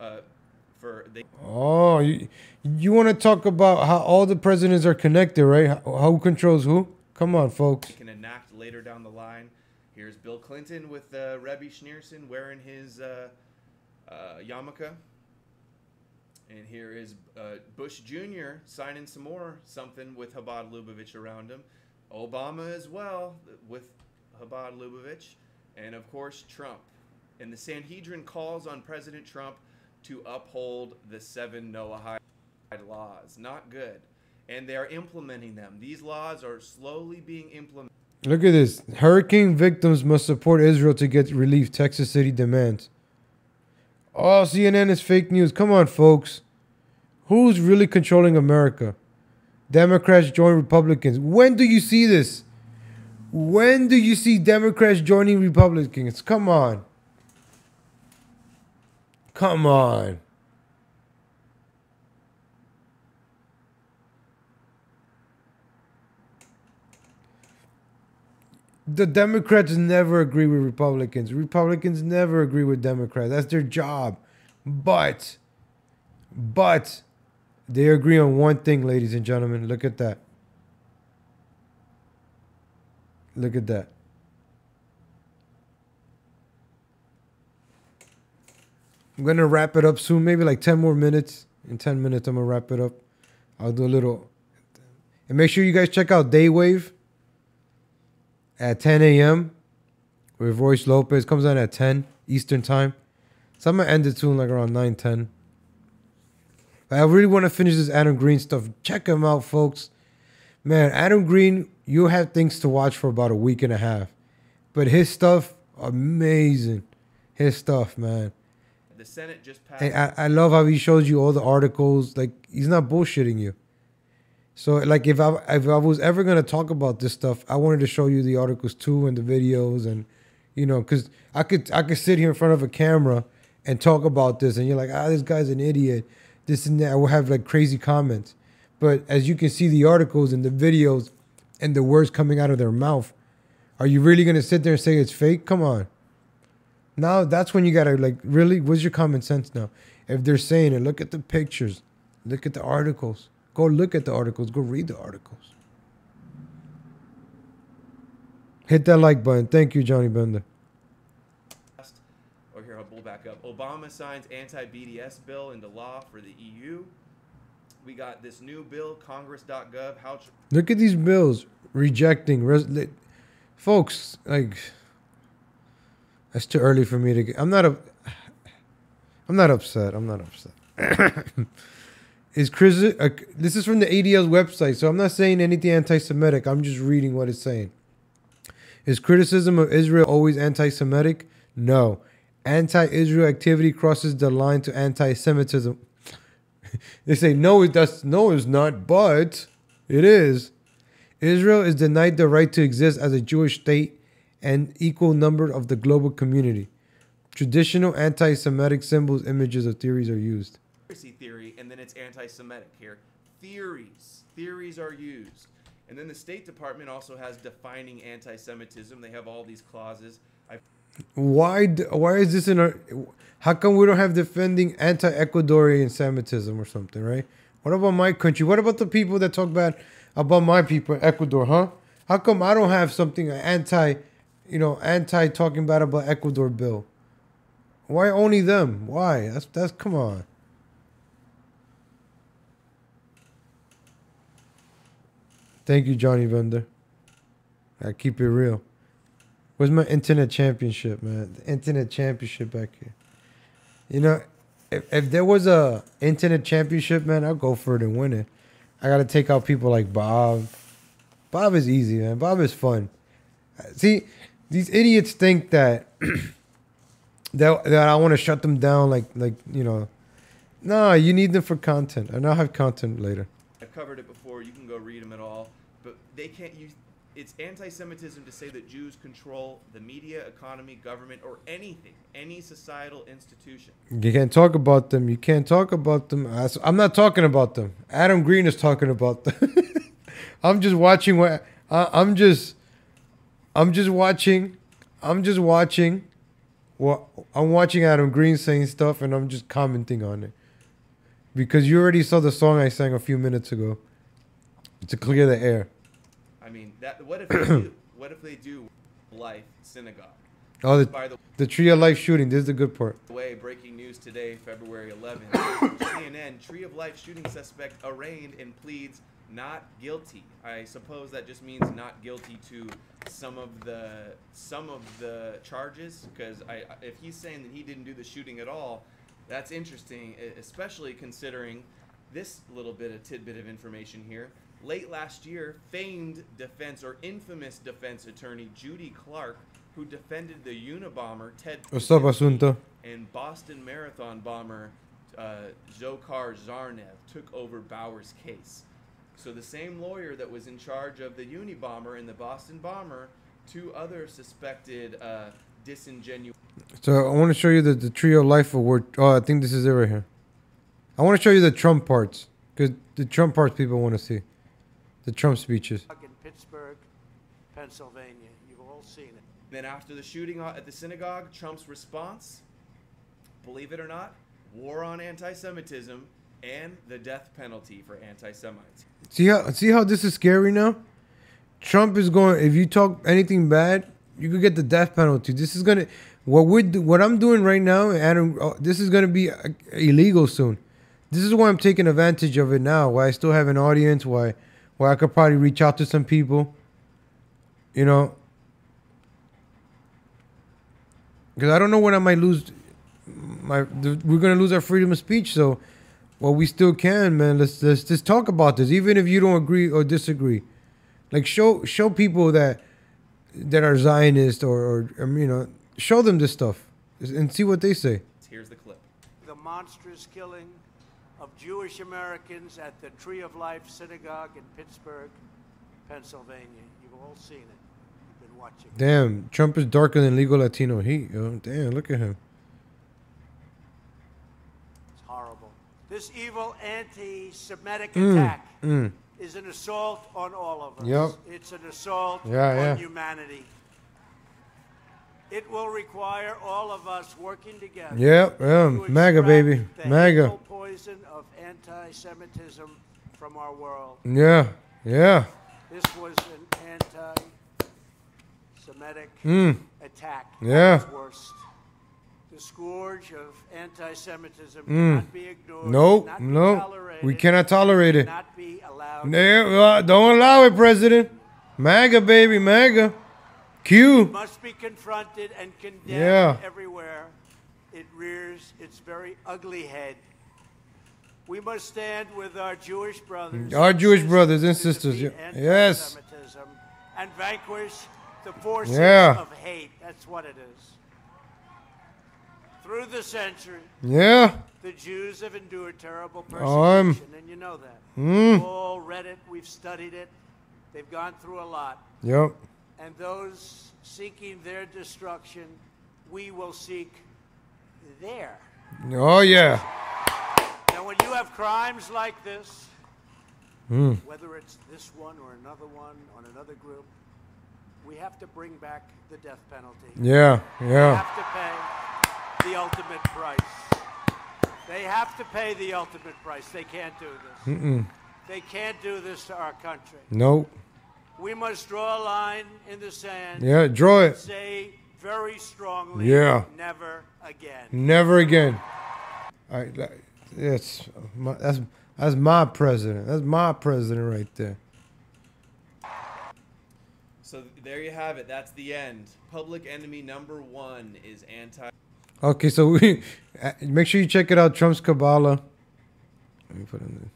Oh, you want to talk about how all the presidents are connected, right? Who controls who? Come on, folks. Can enact later down the line. Here's Bill Clinton with Rebbe Schneerson wearing his yarmulke. And here is Bush Jr. signing some more something with Chabad Lubavitch around him. Obama as well with Chabad Lubavitch. And of course, Trump. And the Sanhedrin calls on President Trump to uphold the 7 Noahide laws. Not good. And they are implementing them. These laws are slowly being implemented. Look at this. Hurricane victims must support Israel to get relief. Texas City demands. Oh, CNN is fake news. Come on, folks. Who's really controlling America? Democrats join Republicans. When do you see this? When do you see Democrats joining Republicans? Come on. Come on. The Democrats never agree with Republicans. Republicans never agree with Democrats. That's their job. But they agree on one thing, ladies and gentlemen. Look at that. Look at that. I'm going to wrap it up soon. Maybe like 10 more minutes. In 10 minutes, I'm going to wrap it up. I'll do a little. And make sure you guys check out Daywave at 10 a.m. with Royce Lopez. Comes on at 10 Eastern time. So I'm going to end it soon, like around 9, 10. I really want to finish this Adam Green stuff. Check him out, folks. Man, Adam Green, you have things to watch for about a week and a half. But his stuff, amazing. His stuff, man. The Senate just passed. And I love how he shows you all the articles. Like, he's not bullshitting you. So, like, if I was ever going to talk about this stuff, I wanted to show you the articles too and the videos. And, you know, because I could sit here in front of a camera and talk about this. And you're like, this guy's an idiot. This and that. I will have, like, crazy comments. But as you can see the articles and the videos and the words coming out of their mouth, are you really going to sit there and say it's fake? Come on. Now that's when you got to, like, really, what's your common sense now? If they're saying it, look at the pictures. Look at the articles. Go look at the articles. Go read the articles. Hit that like button. Thank you, Johnny Bender. Or here, I'll pull back up. Obama signs anti-BDS bill into law for the EU. We got this new bill, Congress.gov. Look at these bills rejecting. Folks, like, that's too early for me to get. I'm not upset. I'm not upset. This is from the ADL's website, so I'm not saying anything anti-Semitic. I'm just reading what it's saying. Is criticism of Israel always anti-Semitic? No. Anti-Israel activity crosses the line to anti-Semitism. They say, no, it's not, but it is. Israel is denied the right to exist as a Jewish state and equal number of the global community. Traditional anti-Semitic symbols, images, or theories are used. Theory, and then it's anti-Semitic here. Theories are used. And then the State Department also has defining anti-Semitism. They have all these clauses. Why is this in our... How come we don't have defending anti-Ecuadorian Semitism or something, right? What about my country? What about the people that talk bad about my people in Ecuador, huh? How come I don't have something anti talking bad about Ecuador bill? Why only them? Why? That's come on. Thank you, Johnny Bender. I keep it real. Where's my internet championship, man? The internet championship back here. You know, if there was a internet championship, man, I'll go for it and win it. I got to take out people like Bob. Bob is easy, man. Bob is fun. See, these idiots think that that I want to shut them down like you know. No, you need them for content. And I'll have content later. I've covered it before. You can go read them at all. But they can't use... It's anti-Semitism to say that Jews control the media, economy, government, or anything, any societal institution. You can't talk about them. You can't talk about them. I'm not talking about them. Adam Green is talking about them. I'm just watching what I'm just watching Adam Green saying stuff, and I'm just commenting on it because you already saw the song I sang a few minutes ago to clear the air. I mean, what if they do life synagogue? Oh, the Tree of Life shooting. This is the good part. By the way, breaking news today, February 11th. CNN, Tree of Life shooting suspect arraigned and pleads not guilty. I suppose that just means not guilty to some of the charges, because if he's saying that he didn't do the shooting at all, that's interesting, especially considering this little bit of tidbit of information here. Late last year, famed defense or infamous defense attorney Judy Clark, who defended the Unabomber Ted What's up, Asunto? and Boston Marathon bomber Dzhokhar Zarnev, took over Bauer's case. So the same lawyer that was in charge of the Unabomber and the Boston bomber, two other suspected disingenuous... So I want to show you the Tree of Life award. Oh, I think this is it right here. I want to show you the Trump parts, because the Trump parts people want to see. The Trump speeches. In Pittsburgh, Pennsylvania. You've all seen it. Then after the shooting at the synagogue, Trump's response, believe it or not, war on anti-Semitism and the death penalty for anti-Semites. See how this is scary now? Trump is going, if you talk anything bad, you could get the death penalty. This is going to, what I'm doing right now, Adam, this is going to be illegal soon. This is why I'm taking advantage of it now, why I still have an audience, why I could probably reach out to some people, you know, because I don't know when I might lose we're going to lose our freedom of speech. So Well, we still can, man. Let's just talk about this, even if you don't agree or disagree. Like show people that are Zionist or you know, show them this stuff and see what they say. Here's the clip. The monstrous killing of Jewish Americans at the Tree of Life Synagogue in Pittsburgh, Pennsylvania. You've all seen it. You've been watching. Damn, Trump is darker than legal Latino heat. Yo. Damn, look at him. It's horrible. This evil anti-Semitic attack is an assault on all of us. Yep. It's an assault on humanity. It will require all of us working together. Yep, MAGA baby, the MAGA. hateful poison of anti-Semitism from our world. Yeah. This was an anti-Semitic attack. Yeah. At its worst. The scourge of anti-Semitism cannot be ignored. Nope. Cannot be tolerated, We cannot tolerate it. Cannot be allowed. Don't allow it, President. MAGA baby, MAGA. Q. It must be confronted and condemned everywhere it rears its very ugly head. We must stand with our Jewish brothers. Our Jewish brothers and sisters. Yes. Anti-Semitism and vanquish the forces of hate. That's what it is. Through the century, the Jews have endured terrible persecution, and you know that. We've all read it. We've studied it. They've gone through a lot. Yep. And those seeking their destruction, we will seek their. Oh, yeah. Now, when you have crimes like this, whether it's this one or another one on another group, we have to bring back the death penalty. Yeah. They have to pay the ultimate price. They have to pay the ultimate price. They can't do this. They can't do this to our country. Nope. We must draw a line in the sand. Yeah, draw it. Say very strongly, never again. Never again. That's my president. That's my president right there. So there you have it. That's the end. Public enemy number one is anti. Okay, so we make sure you check it out. Trump's Kabbalah. Let me put it in there.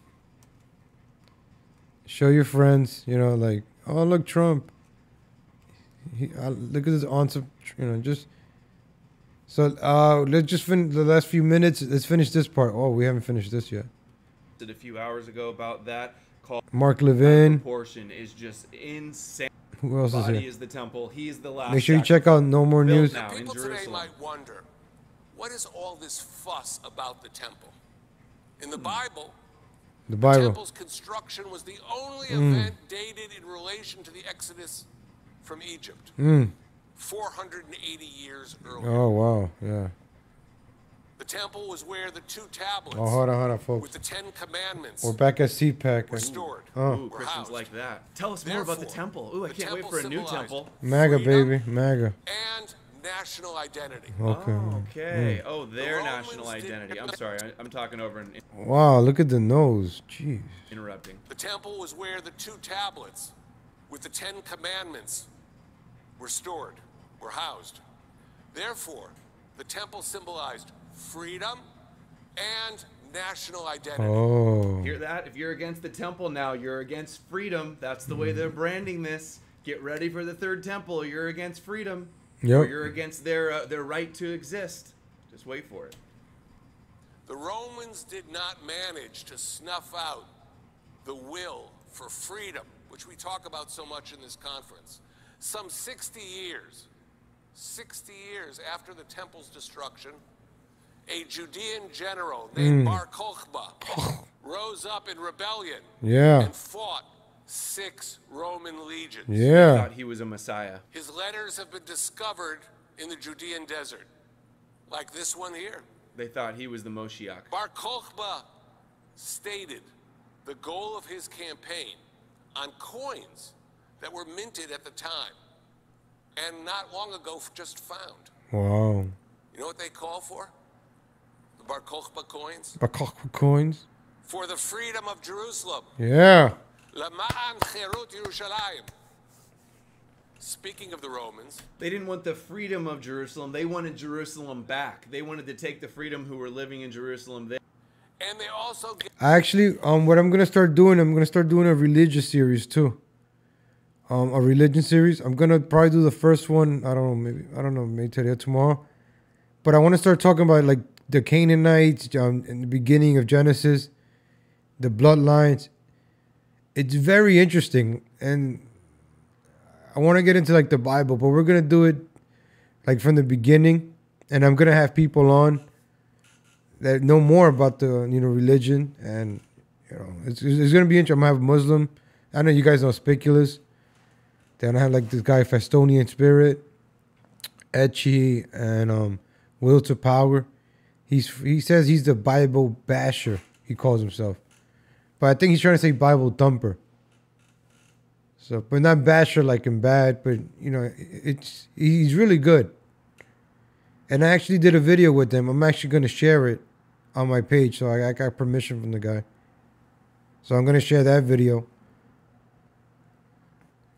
Show your friends. You know, like, oh look, Trump. Look at this answer. You know, just. So let's just finish the last few minutes. Let's finish this part. Oh, we haven't finished this yet. Did a few hours ago about that. Called Mark Levin. Portion is just insane. Who else is Body here? is the temple. He's the last. Make sure you check out No More News. Now People in today Jerusalem. might wonder, what is all this fuss about the temple? In the Bible, The Bible. temple's construction was the only event dated in relation to the Exodus from Egypt, 480 years earlier. Oh wow, yeah. The temple was where the two tablets Oh, hold on, folks. with the Ten Commandments We're back at CPAC. were stored. Ooh, Christians like that. Tell us more about the Therefore, temple. Ooh, I the can't wait temple for a new symbolized temple. MAGA, freedom baby. MAGA. and national identity. Okay. Okay. Oh, their national identity. I'm sorry. I'm talking over and Wow, look at the nose. Jeez. interrupting. The temple was where the two tablets with the Ten Commandments were stored, were housed. Therefore, the temple symbolized freedom and national identity. Oh. Hear that? If you're against the temple now, you're against freedom. That's the way they're branding this. Get ready for the third temple. You're against freedom. Yep. Or you're against their right to exist. Just wait for it. The Romans did not manage to snuff out the will for freedom, which we talk about so much in this conference. Some 60 years after the temple's destruction, a Judean general named Bar Kokhba rose up in rebellion and fought 6 Roman legions. Yeah. Thought he was a messiah. His letters have been discovered in the Judean desert, like this one here. They thought he was the Moshiach. Bar Kokhba stated the goal of his campaign on coins that were minted at the time and not long ago just found. Wow. You know what they call for? The Bar Kokhba coins? Bar Kokhba coins? For the freedom of Jerusalem. Yeah. Lama'an Cherut Yerushalayim. Speaking of the Romans, They didn't want the freedom of Jerusalem. They wanted Jerusalem back. They wanted to take the freedom who were living in Jerusalem there. and they also also give I actually, what I'm gonna start doing, I'm gonna start doing a religious series too. A religion series. I'm gonna probably do the first one. I don't know, maybe today or tomorrow. But I want to start talking about like the Canaanites in the beginning of Genesis, the bloodlines. It's very interesting, and I want to get into like the Bible, but we're gonna do it like from the beginning, and I'm gonna have people on that know more about the religion, and it's gonna be interesting. I'm gonna have a Muslim. I know you guys know Speculus. Then I have like this guy Festonian Spirit, Etchy, and Will to Power. He says he's the Bible basher. He calls himself, but I think he's trying to say Bible thumper. So, but not basher like in bad, but he's really good. And I actually did a video with him. I'm actually gonna share it on my page, so I got permission from the guy. So I'm gonna share that video.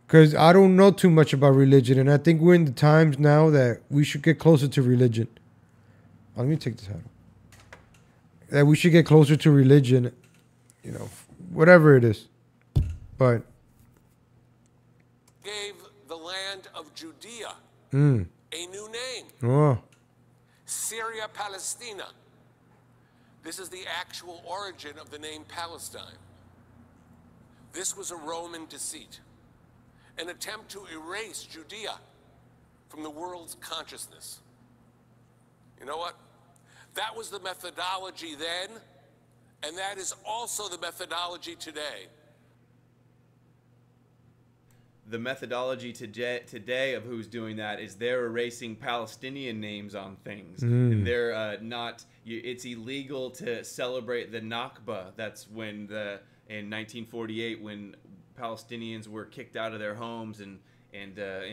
Because I don't know too much about religion, and I think we're in the times now that we should get closer to religion. Let me take this out. That we should get closer to religion, whatever it is. But gave the land of Judea a new name. Oh. Syria Palestina. This is the actual origin of the name Palestine. This was a Roman deceit, an attempt to erase Judea from the world's consciousness. You know what? That was the methodology then, and that is also the methodology today. The methodology today of who's doing that is they're erasing Palestinian names on things. And they're not. It's illegal to celebrate the Nakba. That's when in 1948 when Palestinians were kicked out of their homes and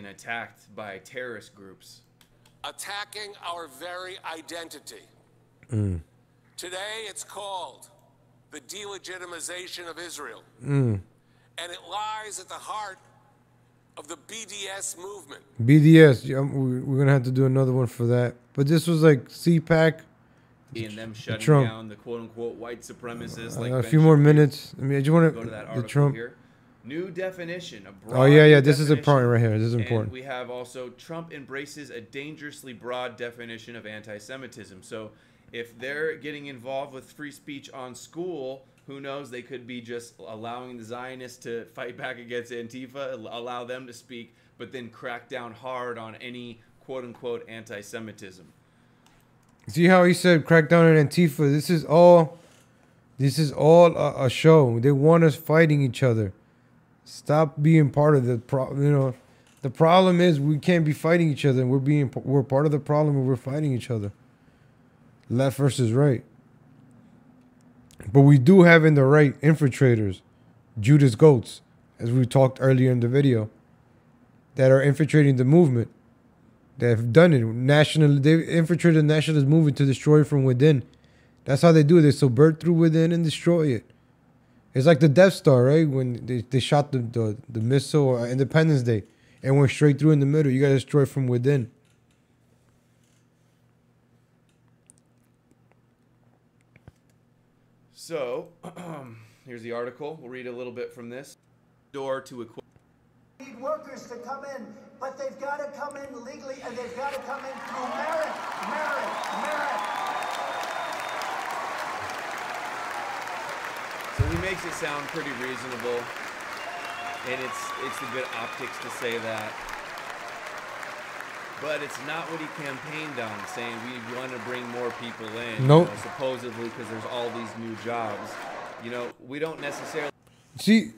attacked by terrorist groups. Attacking our very identity. Today it's called the delegitimization of Israel. And it lies at the heart of the BDS movement. BDS, we're going to have to do another one for that. But this was like CPAC. And them shutting Trump. down the quote-unquote white supremacists. A few more minutes. I just want go to that the article Trump. Here. New definition. Oh, yeah. This is important right here. This is And important. we have also Trump embraces a dangerously broad definition of anti-Semitism. So if they're getting involved with free speech on school, who knows? They could be just allowing the Zionists to fight back against Antifa, allow them to speak, but then crack down hard on any quote-unquote anti-Semitism. See how he said crack down on Antifa? This is all a show. They want us fighting each other. Stop being part of the problem. The problem is we can't be fighting each other. We're part of the problem and we're fighting each other. Left versus right. But we do have in the right infiltrators, Judas Goats, as we talked earlier in the video, that are infiltrating the movement. They have done it. They infiltrated the nationalist movement to destroy it from within. That's how they do it. They subvert through within and destroy it. It's like the Death Star, right? When they shot the missile on Independence Day and went straight through in the middle. You got to destroy from within. So, here's the article. We'll read a little bit from this. Door to equip. Need workers to come in, but they've got to come in legally and they've got to come in through merit. So he makes it sound pretty reasonable, and it's a good optics to say that. But it's not what he campaigned on, saying we want to bring more people in. Nope. Supposedly because there's all these new jobs. We don't necessarily. You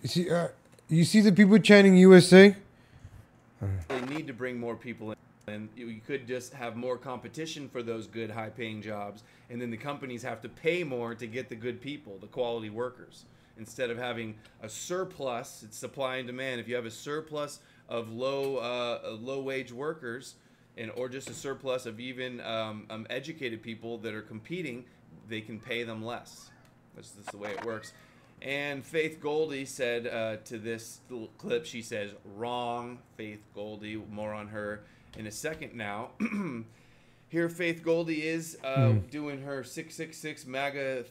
see the people chanting USA? Need to bring more people in. And you could just have more competition for those good, high-paying jobs, and then the companies have to pay more to get the good people, the quality workers. Instead of having a surplus, it's supply and demand. If you have a surplus of low-wage workers, or just a surplus of even educated people that are competing, they can pay them less. That's the way it works. And Faith Goldie said to this little clip, she says, wrong, Faith Goldie, more on her in a second now. Here, Faith Goldie is doing her 666 MAGA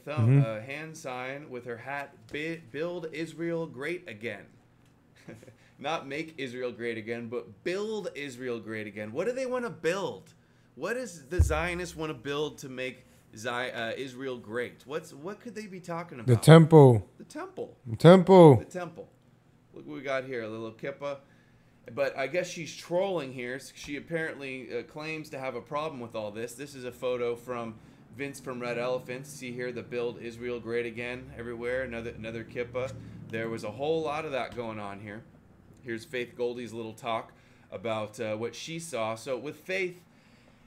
hand sign with her hat. Build Israel great again. Not make Israel great again, but build Israel great again. What do they want to build? What does the Zionists want to build to make Israel great? What could they be talking about? The temple. The temple. The temple. The temple. Look what we got here, a little kippah. But I guess she's trolling here. She apparently claims to have a problem with all this. This is a photo from Vince from Red Elephant. See here the Build Israel Great Again everywhere. Another kippah. There was a whole lot of that going on here. Here's Faith Goldie's little talk about what she saw. So with Faith,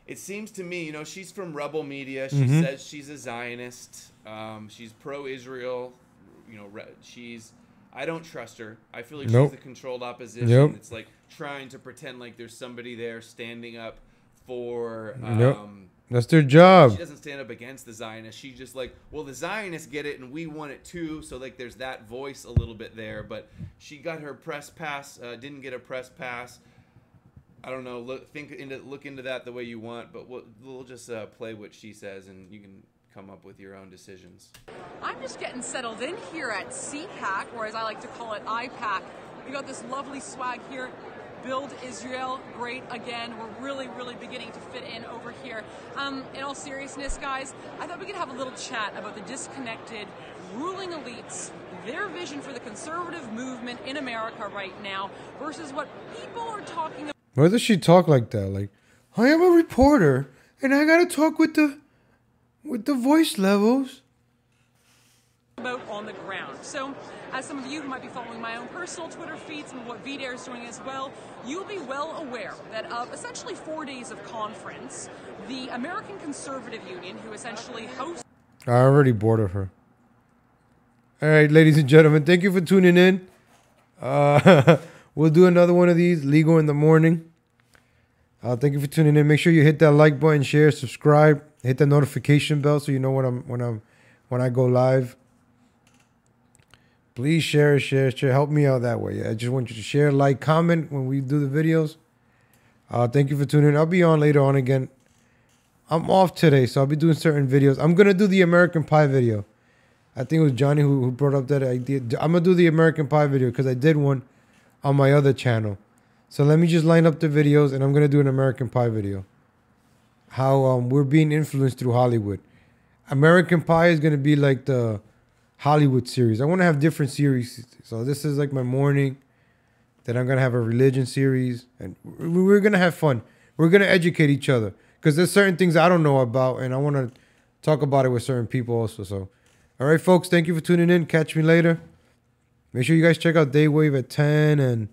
it seems to me, she's from Rebel Media. She says she's a Zionist. She's pro-Israel. I don't trust her. I feel like she's the controlled opposition. It's like trying to pretend like there's somebody there standing up for... That's their job. She doesn't stand up against the Zionists. She's just like, well, the Zionists get it and we want it too. So like there's that voice a little bit there. But she got her press pass, didn't get a press pass. I don't know. Look into that the way you want. But we'll just play what she says and you can come up with your own decisions. I'm just getting settled in here at CPAC, or as I like to call it, IPAC. We got this lovely swag here. Build Israel great again. We're really, really beginning to fit in over here. In all seriousness, guys, I thought we could have a little chat about the disconnected ruling elites, their vision for the conservative movement in America right now versus what people are talking about. Why does she talk like that? Like, I am a reporter and I gotta talk with the voice levels about on the ground. So, as some of you who might be following my own personal Twitter feeds and what VDare is doing as well, you'll be well aware that of essentially 4 days of conference, the American Conservative Union, who essentially hosts... I already bored of her. All right, ladies and gentlemen, thank you for tuning in. We'll do another one of these, Legal in the Morning. Thank you for tuning in. Make sure you hit that like button, share, subscribe, hit the notification bell so you know when I go live. Please share. Help me out that way. I just want you to share, like, comment when we do the videos. Thank you for tuning in. I'll be on later on again. I'm off today, so I'll be doing certain videos. I'm going to do the American Pie video. I think it was Johnny who brought up that idea. I'm going to do the American Pie video because I did one on my other channel. So let me just line up the videos, and I'm going to do an American Pie video. How we're being influenced through Hollywood. American Pie is going to be like the Hollywood series. I want to have different series. So this is like my morning. Then I'm going to have a religion series. And we're going to have fun. We're going to educate each other. Because there's certain things I don't know about. And I want to talk about it with certain people also. So, all right, folks. Thank you for tuning in. Catch me later. Make sure you guys check out Daywave at 10 and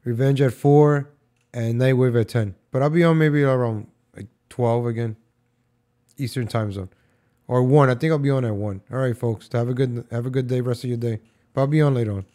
Revenge at 4 and Nightwave at 10. But I'll be on maybe around like 12 again. Eastern time zone. Or 1. I think I'll be on at 1. All right, folks. Have a good day, rest of your day. But I'll be on later on.